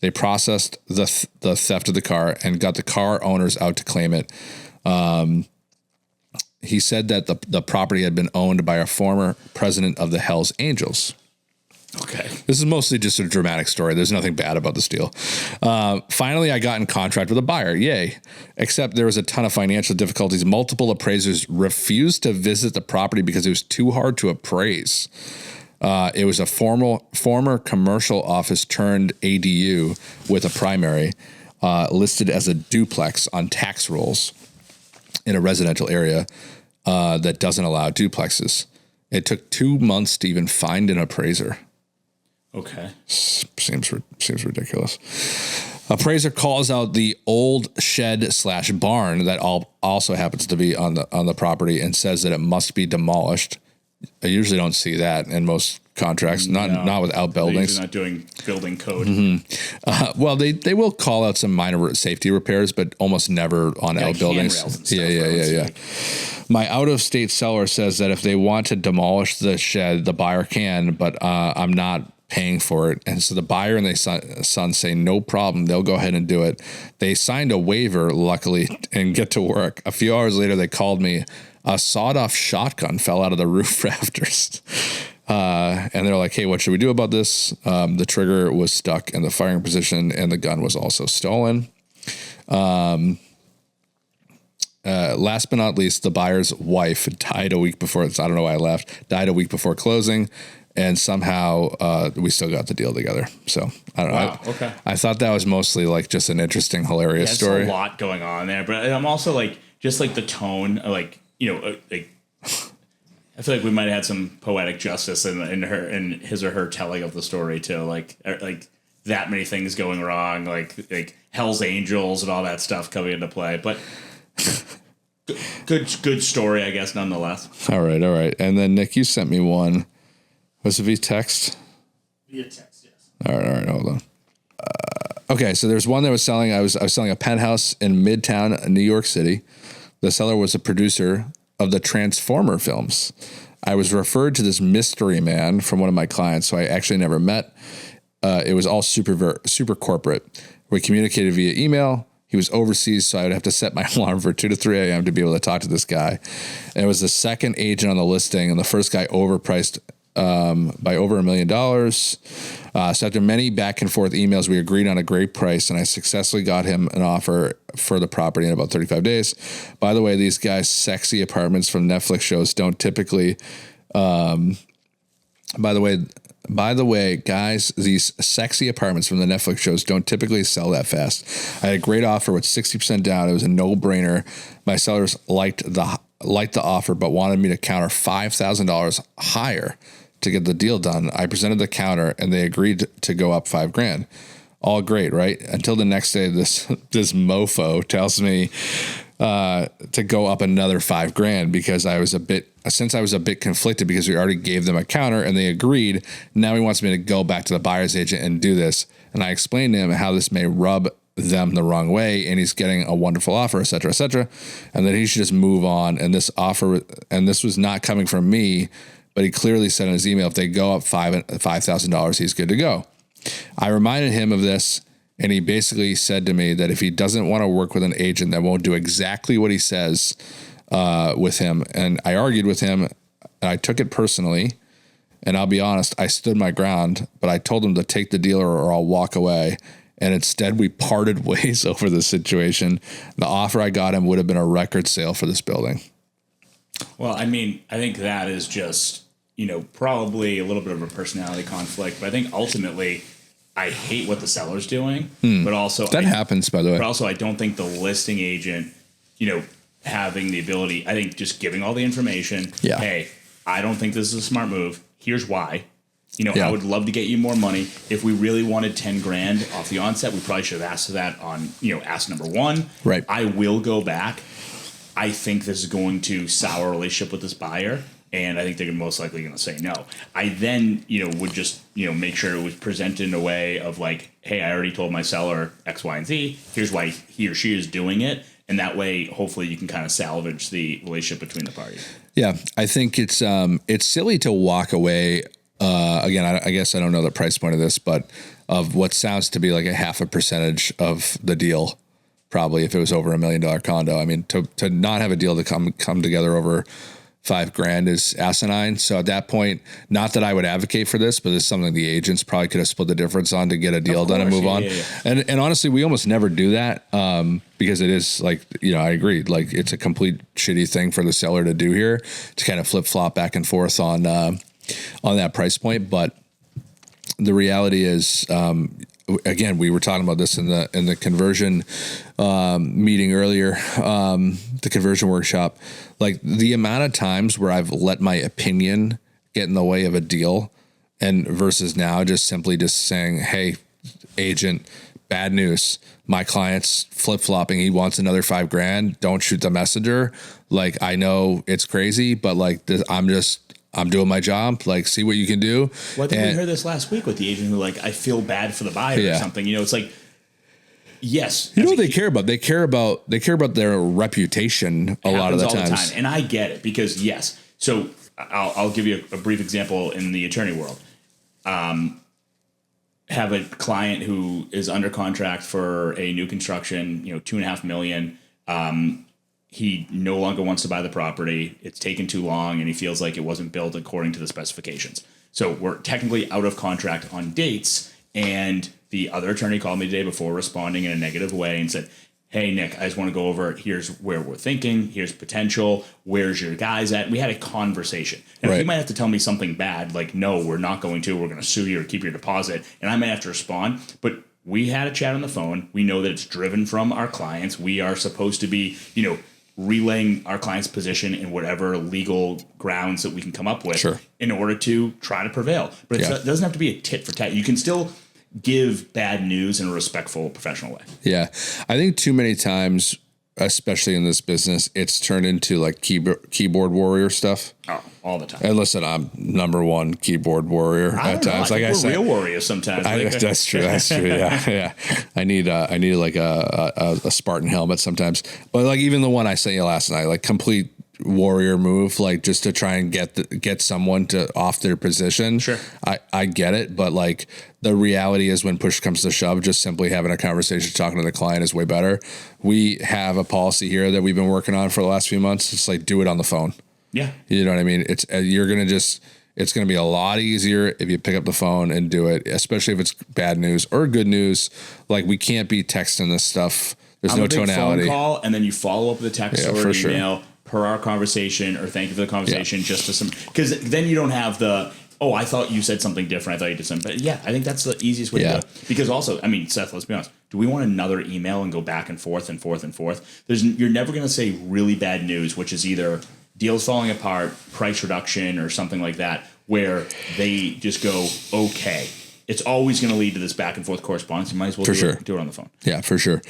they processed the theft of the car and got the car owners out to claim it. He said that the property had been owned by a former president of the Hells Angels. Okay. This is mostly just a dramatic story. There's nothing bad about this deal. Finally, I got in contract with a buyer. Yay. Except there was a ton of financial difficulties. Multiple appraisers refused to visit the property because it was too hard to appraise. It was a former commercial office turned ADU with a primary, listed as a duplex on tax rolls in a residential area that doesn't allow duplexes. It took 2 months to even find an appraiser. Okay. Seems ridiculous. Appraiser calls out the old shed/barn that also happens to be on the property and says that it must be demolished. I usually don't see that in most contracts, not with outbuildings. They're not doing building code. Mm-hmm. Well, they will call out some minor safety repairs, but almost never on outbuildings. Yeah. My out-of-state seller says that if they want to demolish the shed, the buyer can, but I'm not paying for it. And so the buyer and the son say, no problem. They'll go ahead and do it. They signed a waiver, luckily, and get to work. A few hours later, they called me. A sawed-off shotgun fell out of the roof rafters. And they're like, hey, what should we do about this? The trigger was stuck in the firing position, and the gun was also stolen. Last but not least, the buyer's wife died a week before. I don't know why I left. Died a week before closing. And somehow we still got the deal together. So I don't know. Wow, okay. I thought that was mostly like just an interesting, hilarious story. There's a lot going on there, but I'm also like, just like the tone, like, like I feel like we might have had some poetic justice in his or her telling of the story too. Like that many things going wrong, like Hell's Angels and all that stuff coming into play. But good story, I guess, nonetheless. All right. And then Nick, you sent me one. Was it via text? Via text, yes. All right, hold on. Okay, so there's one that was selling. I was selling a penthouse in Midtown, New York City. The seller was a producer of the Transformer films. I was referred to this mystery man from one of my clients, so I actually never met. It was all super corporate. We communicated via email. He was overseas, so I would have to set my alarm for 2 to 3 a.m. to be able to talk to this guy. And it was the second agent on the listing, and the first guy overpriced by over $1 million. So after many back and forth emails, we agreed on a great price, and I successfully got him an offer for the property in about 35 days. By the way, these guys' sexy apartments from Netflix shows don't typically, by the way, guys, these sexy apartments from the Netflix shows don't typically sell that fast. I had a great offer with 60% down. It was a no-brainer. My sellers liked the offer, but wanted me to counter $5,000 higher to get the deal done. I presented the counter, and they agreed to go up $5,000. All great, right? Until the next day, this mofo tells me to go up another $5,000 because I was a bit conflicted because we already gave them a counter and they agreed. Now he wants me to go back to the buyer's agent and do this. And I explained to him how this may rub them the wrong way, and he's getting a wonderful offer, et cetera, and that he should just move on. And this was not coming from me, but he clearly said in his email, if they go up $5,000, he's good to go. I reminded him of this, and he basically said to me that if he doesn't want to work with an agent that won't do exactly what he says with him, and I argued with him, and I took it personally, and I'll be honest, I stood my ground, but I told him to take the deal or I'll walk away. And instead, we parted ways over the situation. The offer I got him would have been a record sale for this building. Well, I mean, I think that is just probably a little bit of a personality conflict, but I think ultimately I hate what the seller's doing, but also that happens, by the way. But also I don't think the listing agent, having the ability, I think just giving all the information. Yeah. Hey, I don't think this is a smart move. Here's why. I would love to get you more money. If we really wanted 10 grand off the onset, we probably should have asked for that on, ask number one. Right. I will go back. I think this is going to sour a relationship with this buyer, and I think they're most likely going to say no. I then, would just, make sure it was presented in a way of like, hey, I already told my seller X, Y, and Z. Here's why he or she is doing it. And that way, hopefully, you can kind of salvage the relationship between the parties. Yeah, I think it's silly to walk away. Again, I guess I don't know the price point of this, but of what sounds to be like a 0.5% of the deal, probably if it was over $1 million condo. I mean, to not have a deal to come together over $5,000 is asinine. So at that point, not that I would advocate for this, but it's something the agents probably could have split the difference on to get a deal done and move on. Yeah. And honestly, we almost never do that because it is like, I agree. Like it's a complete shitty thing for the seller to do here to kind of flip flop back and forth on that price point. But the reality is, again, we were talking about this in the conversion meeting earlier, the conversion workshop. Like the amount of times where I've let my opinion get in the way of a deal, and versus now just simply saying, "Hey, agent, bad news. My client's flip flopping. He wants another $5,000. Don't shoot the messenger." Like I know it's crazy, but like I'm doing my job. Like, see what you can do. Well, I think we heard this last week with the agent who, like, I feel bad for the buyer or something. It's like, yes. You know what they care about? They care about their reputation a lot of the times. And I get it because, yes. So I'll give you a brief example in the attorney world. Have a client who is under contract for a new construction, $2.5 million. He no longer wants to buy the property. It's taken too long, and he feels like it wasn't built according to the specifications. So we're technically out of contract on dates, and the other attorney called me today before responding in a negative way and said, "Hey, Nick, I just want to go over, here's where we're thinking, here's potential, where's your guys at?" We had a conversation. Now, he might have to tell me something bad, like, "No, we're not going to. We're going to sue you or keep your deposit," and I might have to respond, but we had a chat on the phone. We know that it's driven from our clients. We are supposed to be, relaying our client's position in whatever legal grounds that we can come up with in order to try to prevail. But it doesn't have to be a tit for tat. You can still give bad news in a respectful, professional way. Yeah. I think too many times, especially in this business, it's turned into like keyboard warrior stuff. Oh, all the time. And listen, I'm number one keyboard warrior at times. Like I said, real warriors sometimes. That's true. That's true. Yeah. I need like a Spartan helmet sometimes. But like even the one I sent you last night, like complete warrior move, like just to try and get someone to off their position. Sure. I get it, but like the reality is when push comes to shove, just simply having a conversation, talking to the client is way better. We have a policy here that we've been working on for the last few months. It's like, do it on the phone. Yeah. You know what I mean? It's going to be a lot easier if you pick up the phone and do it, especially if it's bad news or good news. Like we can't be texting this stuff. There's no tonality. Phone call and then you follow up with a text or an email per our conversation or thank you for the conversation just to some, because then you don't have the, "Oh, I thought you said something different. I thought you did something." But yeah, I think that's the easiest way to go. Because also, I mean, Seth, let's be honest. Do we want another email and go back and forth and forth and forth? You're never going to say really bad news, which is either deals falling apart, price reduction, or something like that, where they just go, okay. It's always going to lead to this back and forth correspondence. You might as well do it on the phone. Yeah, for sure.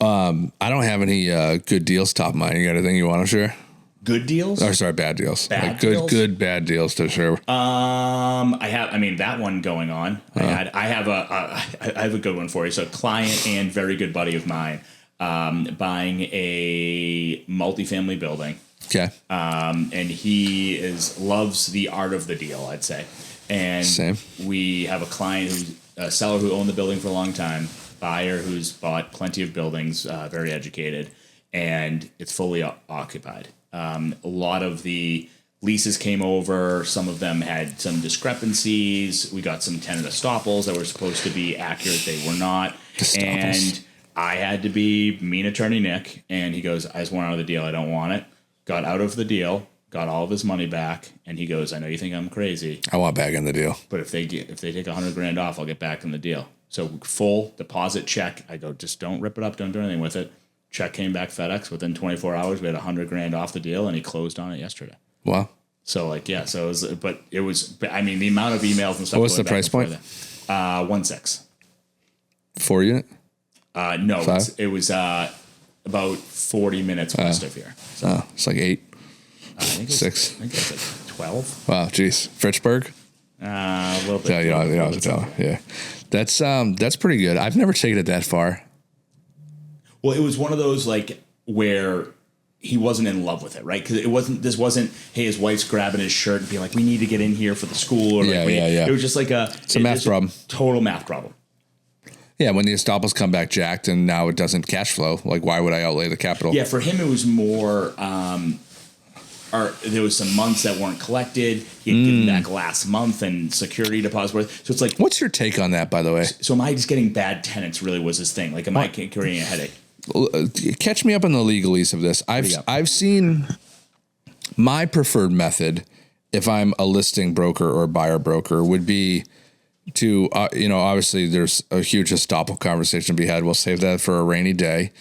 I don't have any good deals top of mind. You got anything you want to share? Good deals? Or sorry, bad deals. Bad deals? Good, bad deals to share. That one going on. I have a good one for you. So a client and very good buddy of mine buying a multifamily building. Okay. And he loves the art of the deal, I'd say. And we have a client a seller who owned the building for a long time, buyer who's bought plenty of buildings, very educated, and it's fully occupied. A lot of the leases came over. Some of them had some discrepancies. We got some tenant estoppels that were supposed to be accurate. They were not. And I had to be mean attorney Nick, and he goes, "I just want out of the deal. I don't want it." Got out of the deal. got all of his money back, and he goes, I know you think I'm crazy, I want back in the deal. but if they take $100,000 off, I'll get back in the deal. So full deposit check. I go, just don't rip it up. Don't do anything with it. Check came back FedEx within 24 hours. We had $100,000 off the deal, and he closed on it yesterday. Wow. So so it was. I mean, the amount of emails and stuff. What's the price point? 1.6. 4 unit? No, it was about 40 minutes west of here. So it's like 8. I think 6. I think it's like 12. Wow, geez. Fitchburg? A little bit. Yeah, you know what to tell. Yeah. That's pretty good. I've never taken it that far. Well, it was one of those like where he wasn't in love with it, right? Because this wasn't, hey, his wife's grabbing his shirt and being like, we need to get in here for the school. Or Yeah. It was just like it's a math problem. Total math problem. Yeah, when the estoppels come back jacked and now it doesn't cash flow, like why would I outlay the capital? Yeah, for him it was more. There was some months that weren't collected. He had given back last month and security deposit worth. So it's like, what's your take on that, by the way? So am I just getting bad tenants? Really was his thing. Like, am I creating a headache? Catch me up on the legalese of this. I've seen my preferred method, if I'm a listing broker or buyer broker, would be to obviously there's a huge estoppel conversation to be had. We'll save that for a rainy day.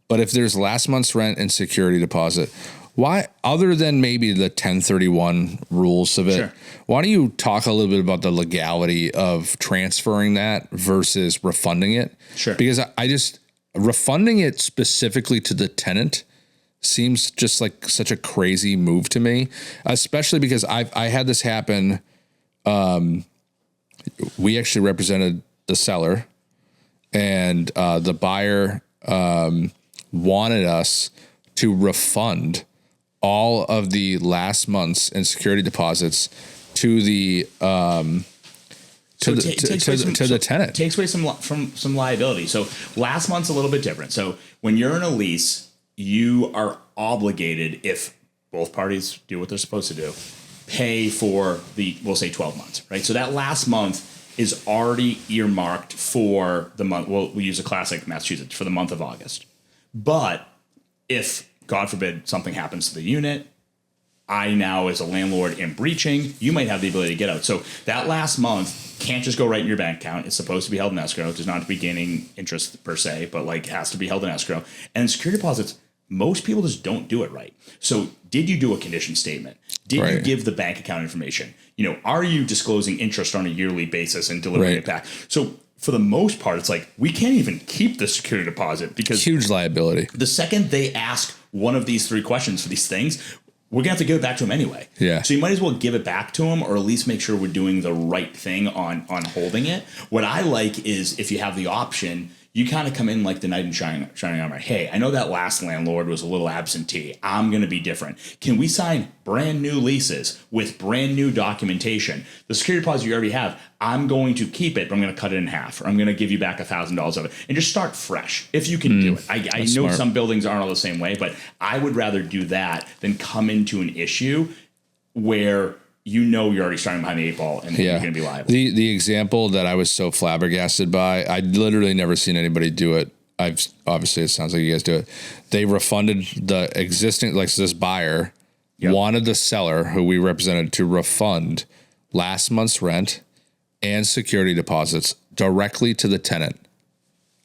But if there's last month's rent and security deposit, why, other than maybe the 1031 rules of it, Sure. Why don't you talk a little bit about the legality of transferring that versus refunding it? Sure. Because I just refunding it specifically to the tenant seems just like such a crazy move to me, especially because I had this happen. We actually represented the seller, and the buyer wanted us to refund all of the last month's and security deposits to the the tenant. Takes away some liability. So last month's a little bit different. So when you're in a lease, you are obligated, if both parties do what they're supposed to do, pay for we'll say 12 months, right? So that last month is already earmarked for the month. Well, we use a classic Massachusetts for the month of August. But if, God forbid, something happens to the unit, I now, as a landlord, am breaching, you might have the ability to get out. So that last month can't just go right in your bank account. It's supposed to be held in escrow. It does not have to be gaining interest per se, but like has to be held in escrow. And security deposits, most people just don't do it right. So did you do a condition statement? Did you give the bank account information? Are you disclosing interest on a yearly basis and delivering it back? So for the most part, it's like, we can't even keep the security deposit because huge liability. The second they ask one of these 3 questions for these things, we're going to have to give it back to them anyway. Yeah. So you might as well give it back to them, or at least make sure we're doing the right thing on holding it. What I like is, if you have the option, you kind of come in like the knight in shining armor. Hey, I know that last landlord was a little absentee. I'm going to be different. Can we sign brand new leases with brand new documentation? The security deposit you already have, I'm going to keep it, but I'm going to cut it in half, or I'm going to give you back $1,000 of it, and just start fresh if you can do it. I know smart. some buildings aren't all the same way, but I would rather do that than come into an issue where you're already starting behind the 8 ball and you're going to be liable. The example that I was so flabbergasted by, I'd literally never seen anybody do it. Obviously it sounds like you guys do it. They refunded the existing, like this buyer wanted the seller who we represented to refund last month's rent and security deposits directly to the tenant.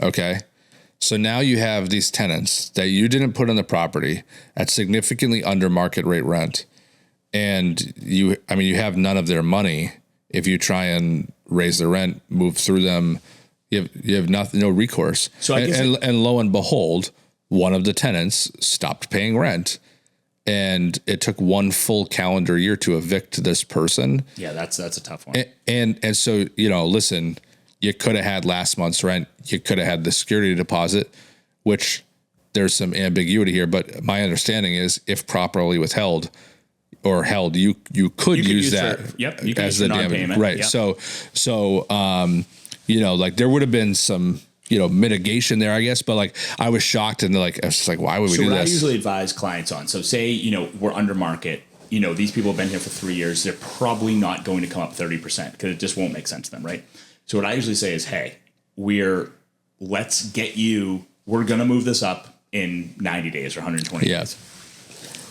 Okay. So now you have these tenants that you didn't put on the property at significantly under market rate rent. And you have none of their money. If you try and raise the rent, move through them, you have nothing, no recourse. So and lo and behold, one of the tenants stopped paying rent, and it took 1 full calendar year to evict this person. Yeah, that's a tough one. And so listen, you could have had last month's rent, you could have had the security deposit, which there's some ambiguity here, but my understanding is if properly withheld or held, you could use that as the damage, right? Yep. So like there would have been some mitigation there, I guess, but like I was shocked, and I was just like, why would we do this? I usually advise clients on. So say we're under market. These people have been here for 3 years. They're probably not going to come up 30% because it just won't make sense to them, right? So what I usually say is, hey, we're going to move this up in 90 days or 120 days.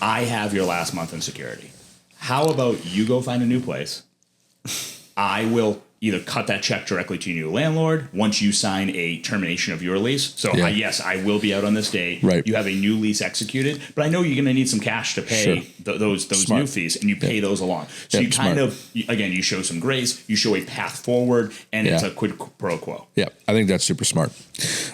I have your last month in security. How about you go find a new place? I will either cut that check directly to your new landlord once you sign a termination of your lease. So yes, I will be out on this date. Right. You have a new lease executed, but I know you're going to need some cash to pay those Smart. new fees, and you pay those along. So you kind of, again, you show some grace, you show a path forward, and it's a quid pro quo. Yeah, I think that's super smart.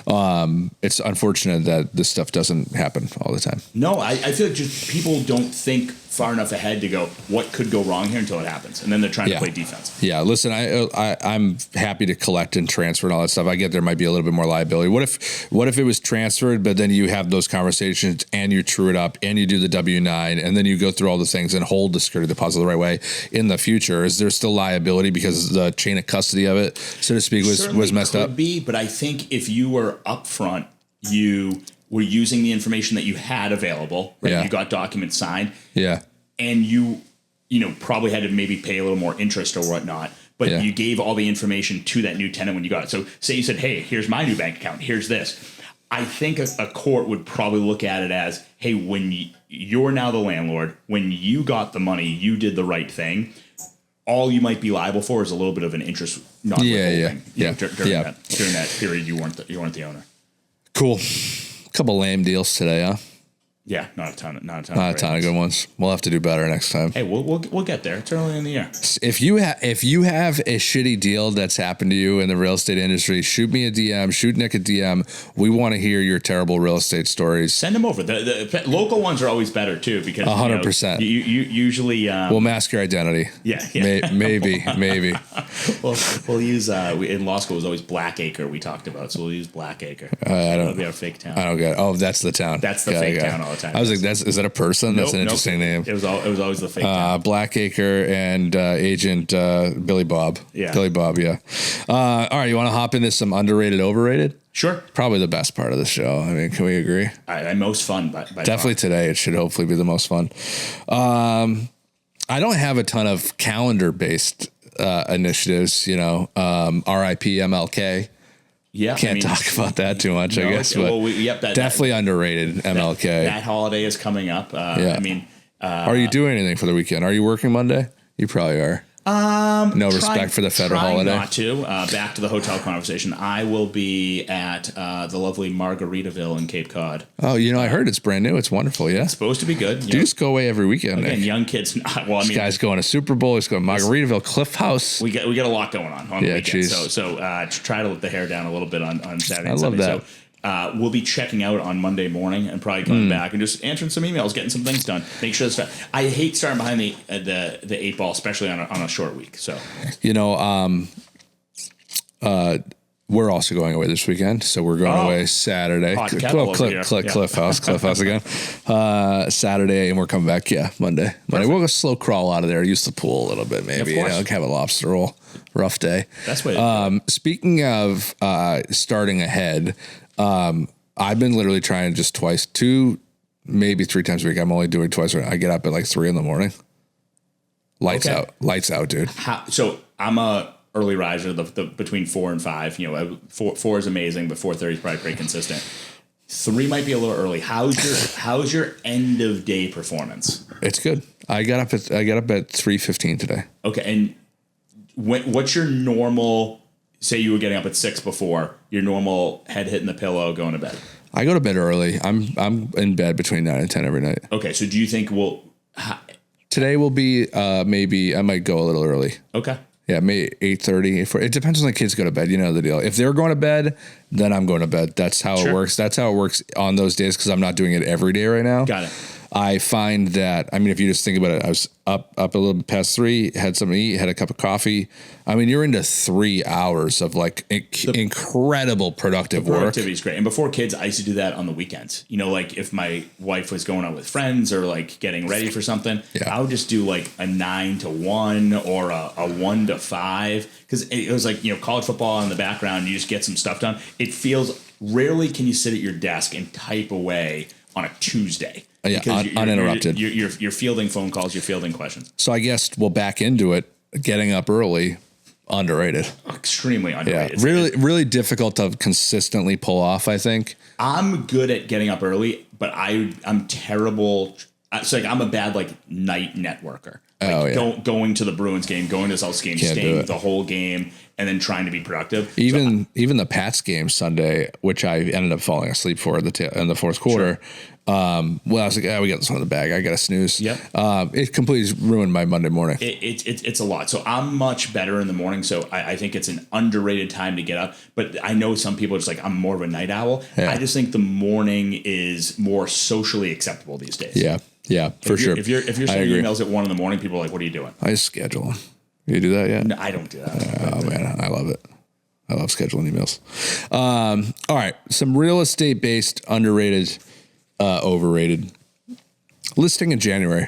It's unfortunate that this stuff doesn't happen all the time. No, I feel like just people don't think far enough ahead to go, what could go wrong here until it happens, and then they're trying to play defense. Yeah, listen, I'm happy to collect and transfer and all that stuff. I get there might be a little bit more liability. What if it was transferred, but then you have those conversations and you true it up and you do the W-9 and then you go through all the things and hold the security deposit the right way in the future? Is there still liability because the chain of custody of it, so to speak, was messed up? Could be, but I think if you were upfront, you were using the information that you had available, right? You got documents signed. Yeah. And you probably had to maybe pay a little more interest or whatnot, but you gave all the information to that new tenant when you got it. So say you said, hey, here's my new bank account. Here's this. I think a court would probably look at it as, hey, when you're now the landlord, when you got the money, you did the right thing. All you might be liable for is a little bit of an interest not withholding during that period you weren't the owner. Cool. Couple lame deals today, huh? Yeah, not a ton of good ones. We'll have to do better next time. Hey, we'll get there. It's early in the year. If you have a shitty deal that's happened to you in the real estate industry, shoot me a DM, shoot Nick a DM. We want to hear your terrible real estate stories. Send them over. The local ones are always better too, because 100%. You usually we'll mask your identity. Yeah. Maybe. We'll use in law school it was always Blackacre we talked about, so we'll use Blackacre. That'll be our fake town. I don't get it. Oh, that's the town. That's the fake town all the time. I was like, is that a person? That's an interesting name. It was always the fake town. Blackacre and Agent Billy Bob. Yeah. Billy Bob, yeah. All right, you want to hop into some underrated, overrated? Sure. Probably the best part of the show. I mean, can we agree? Most fun. By Definitely today. It should hopefully be the most fun. I don't have a ton of calendar-based initiatives, RIP MLK. Yeah, Can't talk about that too much, I guess. But definitely underrated MLK. That holiday is coming up. Are you doing anything for the weekend? Are you working Monday? You probably are. No respect for the federal holiday. Not to. Back to the hotel conversation. I will be at the lovely Margaritaville in Cape Cod. Oh, I heard it's brand new. It's wonderful. Yeah, it's supposed to be good. You just go away every weekend. Again, Nick. young kids. This guy's going to Super Bowl. He's going to Margaritaville, Cliff House. We get a lot going on the weekend. Geez. So try to let the hair down a little bit on Saturday. I love that. So, we'll be checking out on Monday morning and probably coming back and just answering some emails, getting some things done. Make sure that's. I hate starting behind the 8 ball, especially on a short week. So, we're also going away this weekend, so we're going away Saturday. Cliff House again. Saturday, and we're coming back. Monday. We'll go slow crawl out of there. Use the pool a little bit, maybe. Have a lobster roll. Rough day. That's what. Speaking of starting ahead. I've been literally trying just 2, maybe 3 times a week. I'm only doing twice. I get up at like 3 a.m. Lights out, dude. So I'm a early riser, between 4 and 5. 4 is amazing, but 4:30 is probably pretty consistent. 3 might be a little early. How's your end of day performance? It's good. I got up at 3:15 today. Okay, and what's your normal? Say you were getting up at 6 before, your normal head hitting the pillow, going to bed. I go to bed early. I'm in bed between 9 and 10 every night. Okay, so do you think today will be maybe I might go a little early. Okay. Yeah, maybe 8:30. It depends when the kids go to bed. You know the deal. If they're going to bed, then I'm going to bed. That's how it works. That's how it works on those days because I'm not doing it every day right now. Got it. I find that, if you just think about it, I was up a little bit past 3, had something to eat, had a cup of coffee. You're into 3 hours of like incredible productive work. Productivity is great. And before kids, I used to do that on the weekends. Like if my wife was going out with friends or like getting ready for something, I would just do like a 9 to 1 or a 1 to 5. Because it was like, college football in the background, you just get some stuff done. It feels, rarely can you sit at your desk and type away on a Tuesday. Uninterrupted. You're fielding phone calls. You're fielding questions. So I guess we'll back into it. Getting up early, underrated. Extremely underrated. Yeah, really difficult to consistently pull off, I think. I'm good at getting up early, but I'm terrible. So like I'm a bad like night networker. Going to the Bruins game, going to the Celtics game, staying the whole game, and then trying to be productive. Even the Pats game Sunday, which I ended up falling asleep for in the fourth quarter. Sure. I was like, we got this one in the bag. I got to snooze. Yep. It completely ruined my Monday morning. It's a lot. So I'm much better in the morning. So I think it's an underrated time to get up. But I know some people are just like, I'm more of a night owl. Yeah. I just think the morning is more socially acceptable these days. Yeah. Yeah, for sure. If you're sending emails at 1 a.m, people are like, what are you doing? I schedule them. You do that yet? No, I don't do that. Oh, man. I love it. I love scheduling emails. All right. Some real estate based, underrated, overrated. Listing in January.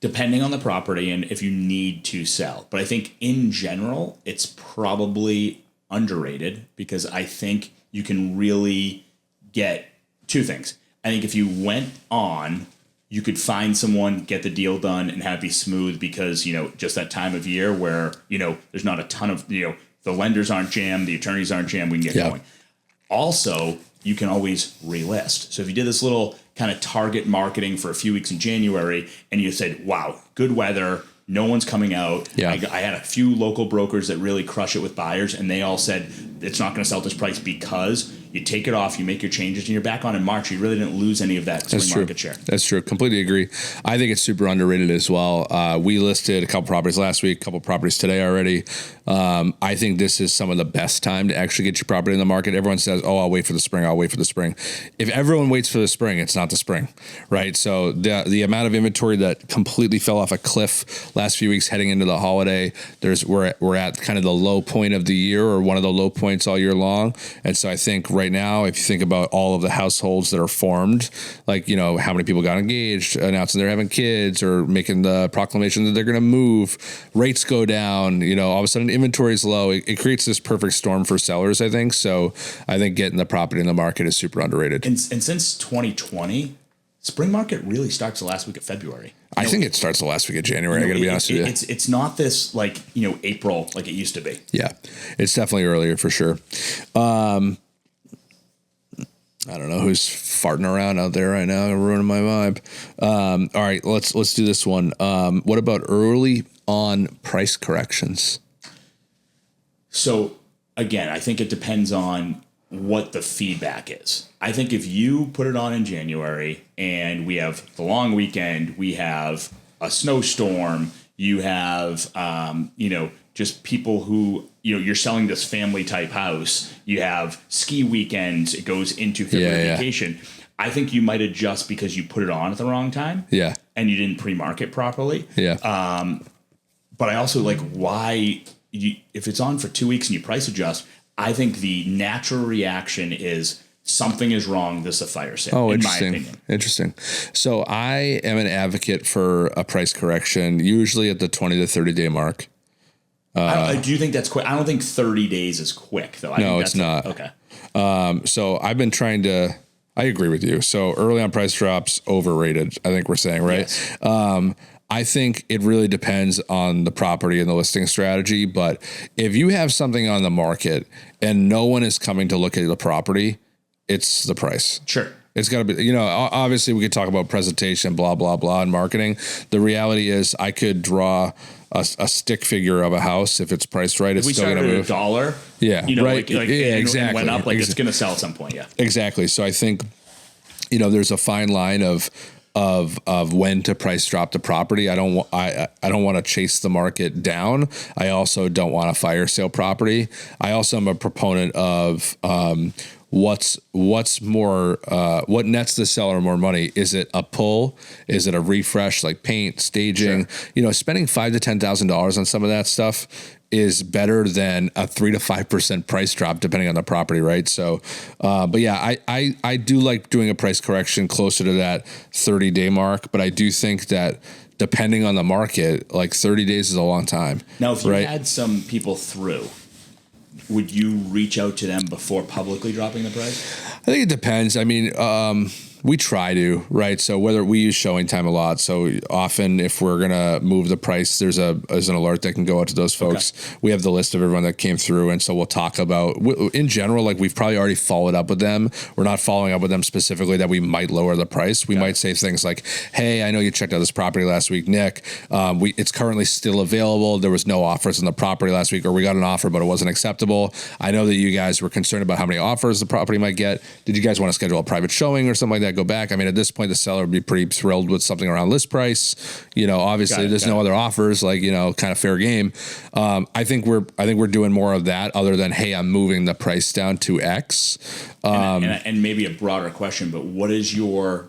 Depending on the property and if you need to sell. But I think in general, it's probably underrated because I think you can really get two things. I think if you went on, you could find someone, get the deal done, and have it be smooth because, just that time of year where, there's not a ton of, the lenders aren't jammed, the attorneys aren't jammed, we can get going. Also, you can always relist. So if you did this little kind of target marketing for a few weeks in January and you said, wow, good weather, no one's coming out. Yeah. I had a few local brokers that really crush it with buyers, and they all said it's not going to sell at this price because you take it off, you make your changes, and you're back on in March. You really didn't lose any of that market share. That's true. Completely agree. I think it's super underrated as well. We listed a couple properties last week, a couple properties today already. I think this is some of the best time to actually get your property in the market. Everyone says, oh, I'll wait for the spring. I'll wait for the spring. If everyone waits for the spring, it's not the spring, right? So the amount of inventory that completely fell off a cliff last few weeks heading into the holiday, we're at kind of the low point of the year or one of the low points all year long. And so I think right now, if you think about all of the households that are formed, like, how many people got engaged, announcing they're having kids or making the proclamation that they're going to move, rates go down, all of a sudden inventory is low. It creates this perfect storm for sellers, I think. So I think getting the property in the market is super underrated. And since 2020, spring market really starts the last week of February. I think it starts the last week of January. I got to be honest with you. It's not this like, April like it used to be. Yeah, it's definitely earlier for sure. I don't know who's farting around out there right now, ruining my vibe. All right, let's do this one. What about early on price corrections? So again, I think it depends on what the feedback is. I think if you put it on in January and we have the long weekend, we have a snowstorm, you have, just people who, you're selling this family type house, you have ski weekends, it goes into February vacation. I think you might adjust because you put it on at the wrong time. Yeah. And you didn't pre-market properly. Yeah. But I also like if it's on for 2 weeks and you price adjust, I think the natural reaction is something is wrong. This is a fire sale. Oh, interesting. In my opinion. Interesting. So I am an advocate for a price correction, usually at the 20 to 30 day mark. Do you think that's quick? I don't think 30 days is quick, though. No, it's not. Okay. So I've been trying to. I agree with you. So early on price drops, overrated. I think we're saying, right? Yes. I think it really depends on the property and the listing strategy. But if you have something on the market and no one is coming to look at the property, it's the price. Sure. It's got to be, obviously we could talk about presentation, blah, blah, blah, and marketing. The reality is I could draw a stick figure of a house. If it's priced right, it's still going to move. $1. Yeah. Right. Exactly. Went up, it's going to sell at some point. Yeah. Exactly. So I think, there's a fine line of when to price drop the property. I don't want to chase the market down. I also don't want a fire sale property. I also am a proponent of what's more what nets the seller more money. Is it a pull? Is it a refresh like paint, staging? Sure. Spending $5,000 to $10,000 on some of that stuff is better than a 3 to 5% price drop, depending on the property, right? So, but yeah, I do like doing a price correction closer to that 30-day mark, but I do think that depending on the market, like 30 days is a long time. Now, if you had some people through, would you reach out to them before publicly dropping the price? I think it depends. I mean, We try to, right? So whether we use showing time a lot, so often if we're gonna move the price, there's an alert that can go out to those folks. Okay. We have the list of everyone that came through, and so we'll talk about in general. Like we've probably already followed up with them. We're not following up with them specifically that we might lower the price. We might say things like, "Hey, I know you checked out this property last week, Nick. It's currently still available. There was no offers on the property last week, or we got an offer, but it wasn't acceptable. I know that you guys were concerned about how many offers the property might get. Did you guys want to schedule a private showing or something like that? Go back." I mean, at this point, the seller would be pretty thrilled with something around list price. Obviously, there's no other offers, like, kind of fair game. I think we're doing more of that other than, hey, I'm moving the price down to X. And maybe a broader question, but what is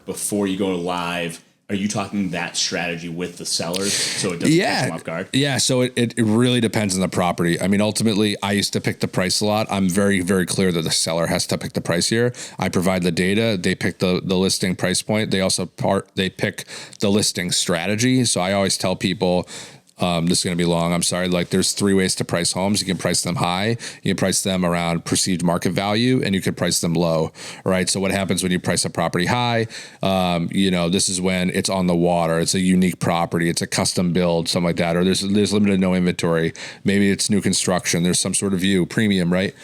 before you go live, are you talking that strategy with the sellers so it doesn't catch them off guard? Yeah, so it really depends on the property. I mean, ultimately, I used to pick the price a lot. I'm very, very clear that the seller has to pick the price here. I provide the data. They pick the listing price point. They also pick the listing strategy. So I always tell people, this is going to be long. I'm sorry. Like there's 3 ways to price homes. You can price them high, you can price them around perceived market value, and you can price them low. Right. So what happens when you price a property high? This is when it's on the water. It's a unique property. It's a custom build, something like that. Or there's limited no inventory. Maybe it's new construction. There's some sort of view, premium, right?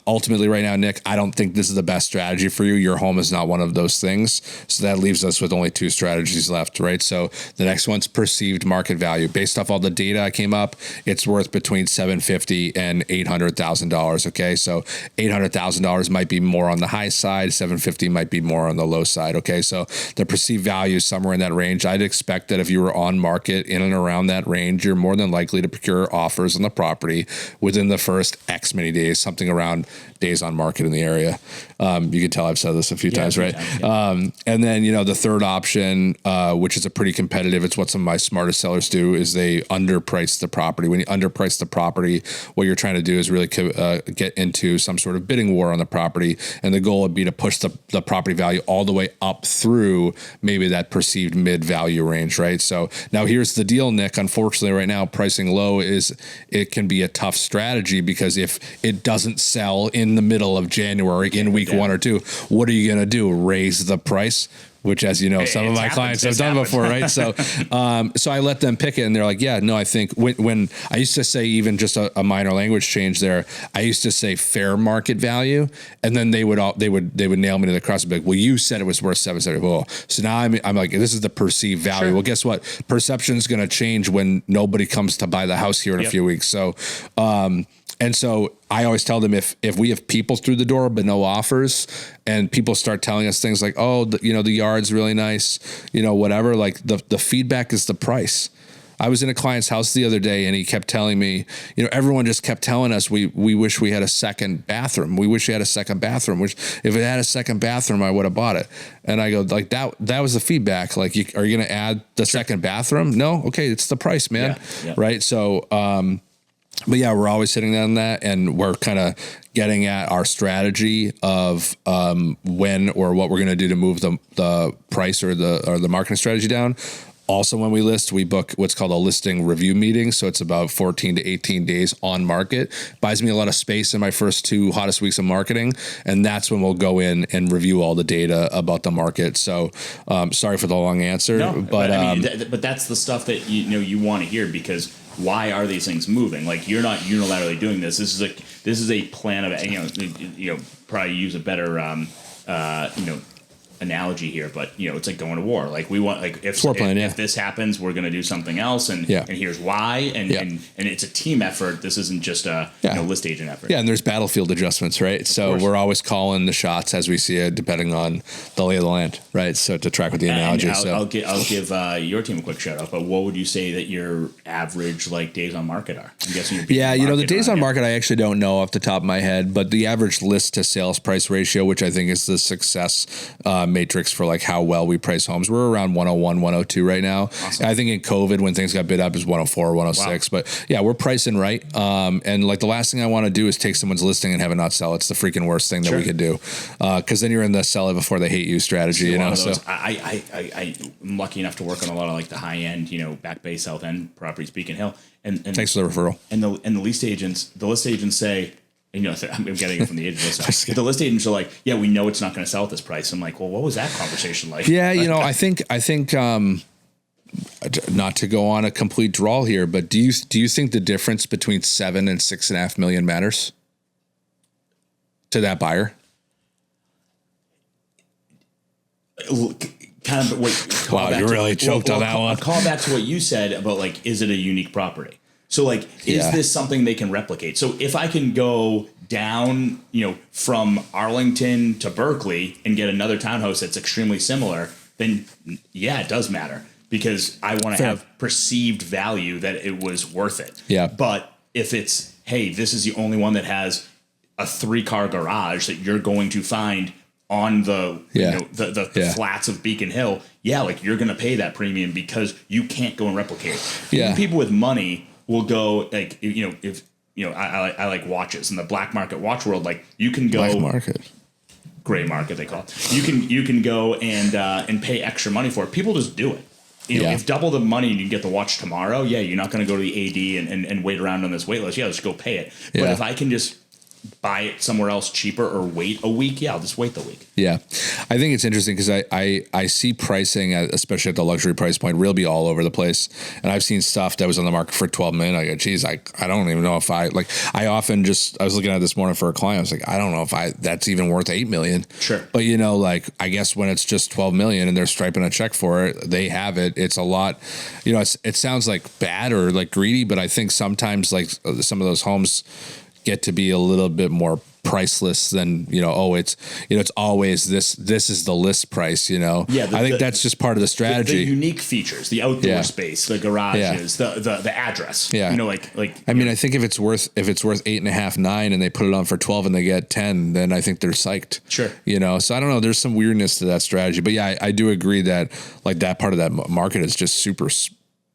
Ultimately right now, Nick, I don't think this is the best strategy for you. Your home is not one of those things. So that leaves us with only 2 strategies left, right? So the next one's perceived market value. Based off all the data I came up, it's worth between $750,000 and $800,000. Okay. So $800,000 might be more on the high side. $750,000 might be more on the low side. Okay. So the perceived value is somewhere in that range. I'd expect that if you were on market in and around that range, you're more than likely to procure offers on the property within the first X many days, something around days on market in the area. You can tell I've said this a few times, right? And then, the third option, which is a pretty competitive, it's what some of my smartest sellers do, is they underprice the property. When you underprice the property, what you're trying to do is really get into some sort of bidding war on the property. And the goal would be to push the property value all the way up through maybe that perceived mid value range, right? So now here's the deal, Nick. Unfortunately, right now, pricing low it can be a tough strategy because if it doesn't sell in the middle of January in week 1 or 2, what are you going to do? Raise the price? Which, as you know, some of my clients have done before, right? So, so I let them pick it, and they're like, "Yeah, no, I think." When I used to say even just a minor language change there, I used to say fair market value, and then they would nail me to the cross and be like, "Well, you said it was worth $770." Well, so now I'm like, "This is the perceived value." Sure. Well, guess what? Perception is going to change when nobody comes to buy the house here in a few weeks. So, and so I always tell them if we have people through the door but no offers, and people start telling us things like, "Oh, the yard's really nice," whatever. Like the feedback is the price. I was in a client's house the other day, and he kept telling me, everyone just kept telling us we wish we had a second bathroom. We wish we had a second bathroom. Which if it had a second bathroom, I would have bought it. And I go like that was the feedback. Like, are you going to add the second bathroom? No, okay, it's the price, man. Yeah. Right. So. But yeah, we're always hitting on that, and we're kind of getting at our strategy of when or what we're going to do to move the price or the marketing strategy down. Also, when we list, we book what's called a listing review meeting. So it's about 14 to 18 days on market. Buys me a lot of space in my first 2 hottest weeks of marketing. And that's when we'll go in and review all the data about the market. So sorry for the long answer. No, but but that's the stuff that you want to hear, because why are these things moving? Like, you're not unilaterally doing this. This is a plan of, probably use a better analogy here, but it's like going to war. Like, we want, like, if this happens, we're going to do something else, and here's why, and it's a team effort. This isn't just a list agent effort. Yeah, and there's battlefield adjustments, right? So we're always calling the shots as we see it, depending on the lay of the land, right? So to track with the analogy. I'll give your team a quick shout out. But what would you say that your average days on market are? I'm guessing the days on market I actually don't know off the top of my head, but the average list to sales price ratio, which I think is the success matrix for like how well we price homes, we're around 101, 102 right now. Awesome. I think in COVID, when things got bid up, is 104, 106. Wow. But yeah, we're pricing right. And like the last thing I want to do is take someone's listing and have it not sell. It's the freaking worst thing that we could do. Because then you're in the sell it before they hate you strategy. So I'm lucky enough to work on a lot of like the high end, Back Bay, South End properties, Beacon Hill. And thanks for the referral. And the list agents say, And, I'm getting it from the agents. The list agents are like, yeah, we know it's not going to sell at this price. I'm like, well, what was that conversation like? Yeah, I think not to go on a complete drawl here, but do you think the difference between 7 and 6.5 million matters to that buyer? Kind of. Wow, you really choked on that one. Call back to what you said about like, is it a unique property? So like, is this something they can replicate? So if I can go down, from Arlington to Berkeley and get another townhouse that's extremely similar, then yeah, it does matter because I want to have perceived value that it was worth it. Yeah. But if it's, hey, this is the only one that has a 3-car garage that you're going to find on the the flats of Beacon Hill, like you're going to pay that premium because you can't go and replicate it. Yeah. People with money will go like, if I like watches in the black market watch world, like you can go gray market, they call it. You can go and pay extra money for it. People just do it. If double the money and you get the watch tomorrow, you're not going to go to the AD and wait around on this wait list. Let's go pay it. But if I can just buy it somewhere else cheaper or wait a week, I'll just wait the week. Yeah. I think it's interesting because I see pricing, especially at the luxury price point, really be all over the place. And I've seen stuff that was on the market for 12 million. I go, geez, I don't even know if I was looking at this morning for a client. I was like, I don't know if that's even worth 8 million. Sure. But I guess when it's just 12 million and they're striping a check for it, they have it. It's a lot, it sounds like bad or like greedy, but I think sometimes like some of those homes get to be a little bit more priceless than, it's always this is the list price, I think that's just part of the strategy. The unique features, the outdoor space, the garages, the address. Yeah. I think if it's worth 8.5, 9 and they put it on for 12 and they get 10, then I think they're psyched. Sure. So I don't know. There's some weirdness to that strategy, but I do agree that like that part of that market is just super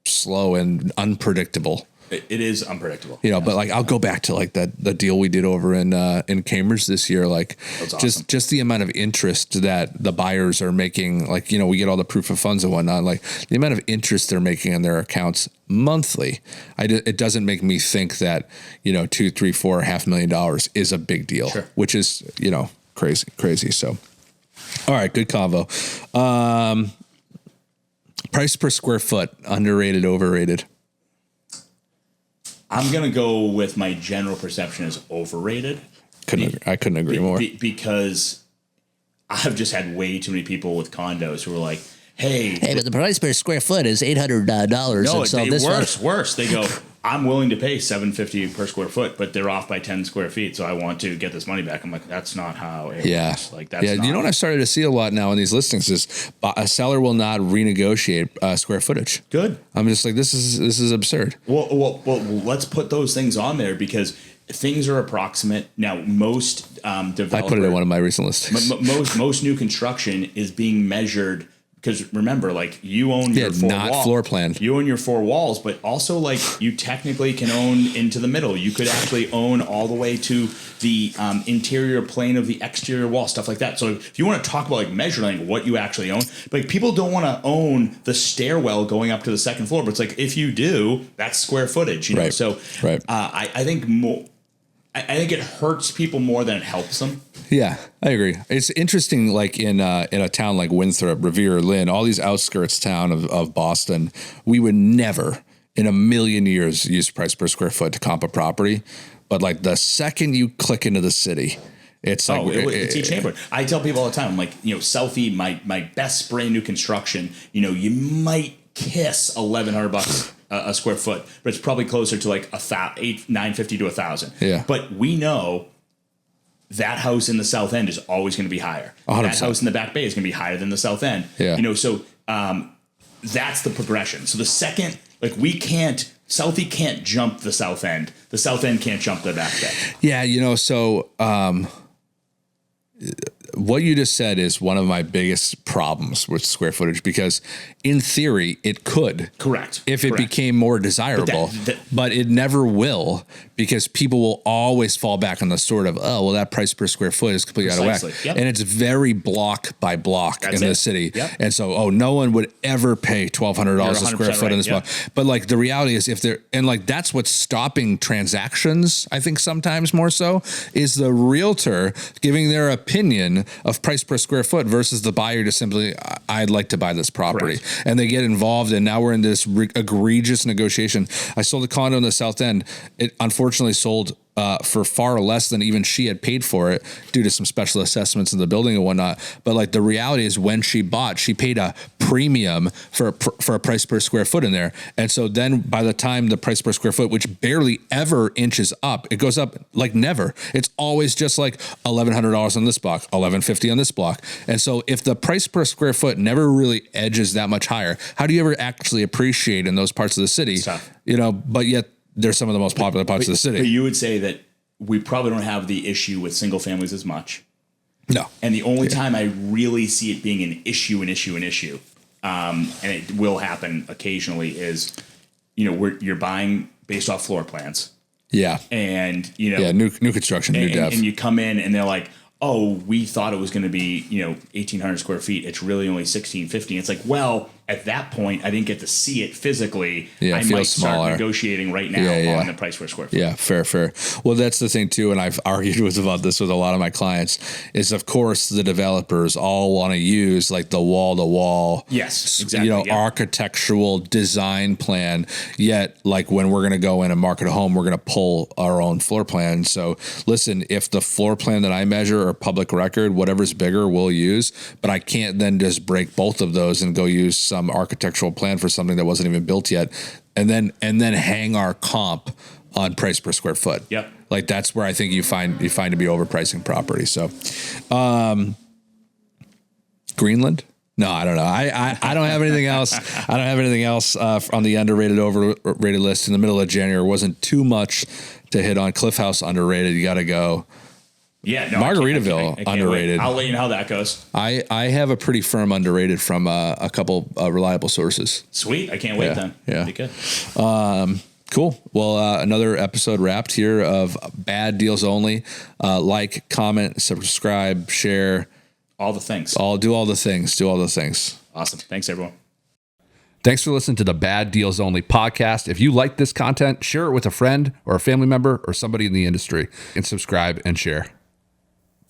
slow and unpredictable. It is unpredictable. But like I'll go back to like the deal we did over in Cambridge this year. Like awesome. just the amount of interest that the buyers are making. Like we get all the proof of funds and whatnot. Like the amount of interest they're making on their accounts monthly. It doesn't make me think that $2, $3, $4, $500,000 is a big deal. Sure. Which is crazy. So all right, good convo. Price per square foot, underrated, overrated. I'm going to go with my general perception as overrated. I couldn't agree more. Because I've just had way too many people with condos who are like, hey, but the price per square foot is $800. No, worse. They go, I'm willing to pay $750 per square foot, but they're off by 10 square feet, so I want to get this money back. I'm like, that's not how it works. Like, that's not. You know what I've started to see a lot now in these listings is a seller will not renegotiate square footage. Good. I'm just like, this is absurd. Well, let's put those things on there because things are approximate. Now, most developers... I put it in one of my recent listings. Most new construction is being measured... Because remember, like you own your floor plan. You own your 4 walls, but also like you technically can own into the middle. You could actually own all the way to the interior plane of the exterior wall, stuff like that. So if you want to talk about like measuring what you actually own, like people don't want to own the stairwell going up to the second floor, but it's like if you do, that's square footage. Right. So I think more. I think it hurts people more than it helps them. Yeah, I agree. It's interesting, like in a town like Winthrop, Revere, Lynn, all these outskirts town of Boston, we would never in a million years use price per square foot to comp a property. But like the second you click into the city, it's like it's each neighborhood. I tell people all the time, I'm like, Southie, my best brand new construction, you might kiss $1,100 a square foot, but it's probably closer to like $950 to $1,000. Yeah. But we know that house in the south end is always going to be higher. 100%. That house in the back bay is going to be higher than the south end. Yeah. So that's the progression. So the second, like Southie can't jump the south end. The south end can't jump the back bay. Yeah. So what you just said is one of my biggest problems with square footage, because in theory it could. Correct. If it became more desirable, but it never will, because people will always fall back on the sort of, oh, well, that price per square foot is completely out of whack. Yep. And it's very block by block in the city. Yep. And so, no one would ever pay $1,200 a square foot in this block. But like the reality is, if they're, and like that's what's stopping transactions, I think sometimes more so, is the realtor giving their opinion of price per square foot versus the buyer just simply, I'd like to buy this property. Correct. And they get involved, and now we're in this egregious negotiation. I sold a condo in the South End. It unfortunately sold for far less than even she had paid for it due to some special assessments in the building and whatnot. But like the reality is, when she bought, she paid a premium for a price per square foot in there. And so then by the time the price per square foot, which barely ever inches up, it goes up like never. It's always just like $1,100 on this block, $1,150 on this block. And so if the price per square foot never really edges that much higher, how do you ever actually appreciate in those parts of the city? But yet they're some of the most popular parts of the city. But you would say that we probably don't have the issue with single families as much. No. And the only time I really see it being an issue, and it will happen occasionally, is, you're buying based off floor plans. Yeah. And, new construction, new dev. And you come in and they're like, oh, we thought it was going to be, 1,800 square feet. It's really only 1,650. It's like, well, at that point, I didn't get to see it physically. I might start negotiating right now on the price per square foot. Yeah, fair. Well, that's the thing too, and I've argued about this with a lot of my clients, is of course the developers all want to use like the wall-to-wall, yes, exactly, architectural design plan. Yet, like when we're going to go in and market a home, we're going to pull our own floor plan. So listen, if the floor plan that I measure are public record, whatever's bigger we'll use, but I can't then just break both of those and go use some architectural plan for something that wasn't even built yet, and then hang our comp on price per square foot. Yep. Like that's where I think you find to be overpricing property. So, Greenland? No, I don't know. I don't have anything else. I don't have anything else on the underrated, overrated list. In the middle of January, wasn't too much to hit on. Cliff House underrated. You got to go. Yeah, no, Margaritaville I can't underrated. Wait. I'll let you know how that goes. I have a pretty firm underrated from a couple reliable sources. Sweet, I can't wait then. Yeah, be good. Cool. Well, another episode wrapped here of Bad Deals Only. Like, comment, subscribe, share, all the things. Do all the things. Awesome. Thanks, everyone. Thanks for listening to the Bad Deals Only podcast. If you like this content, share it with a friend or a family member or somebody in the industry, and subscribe and share.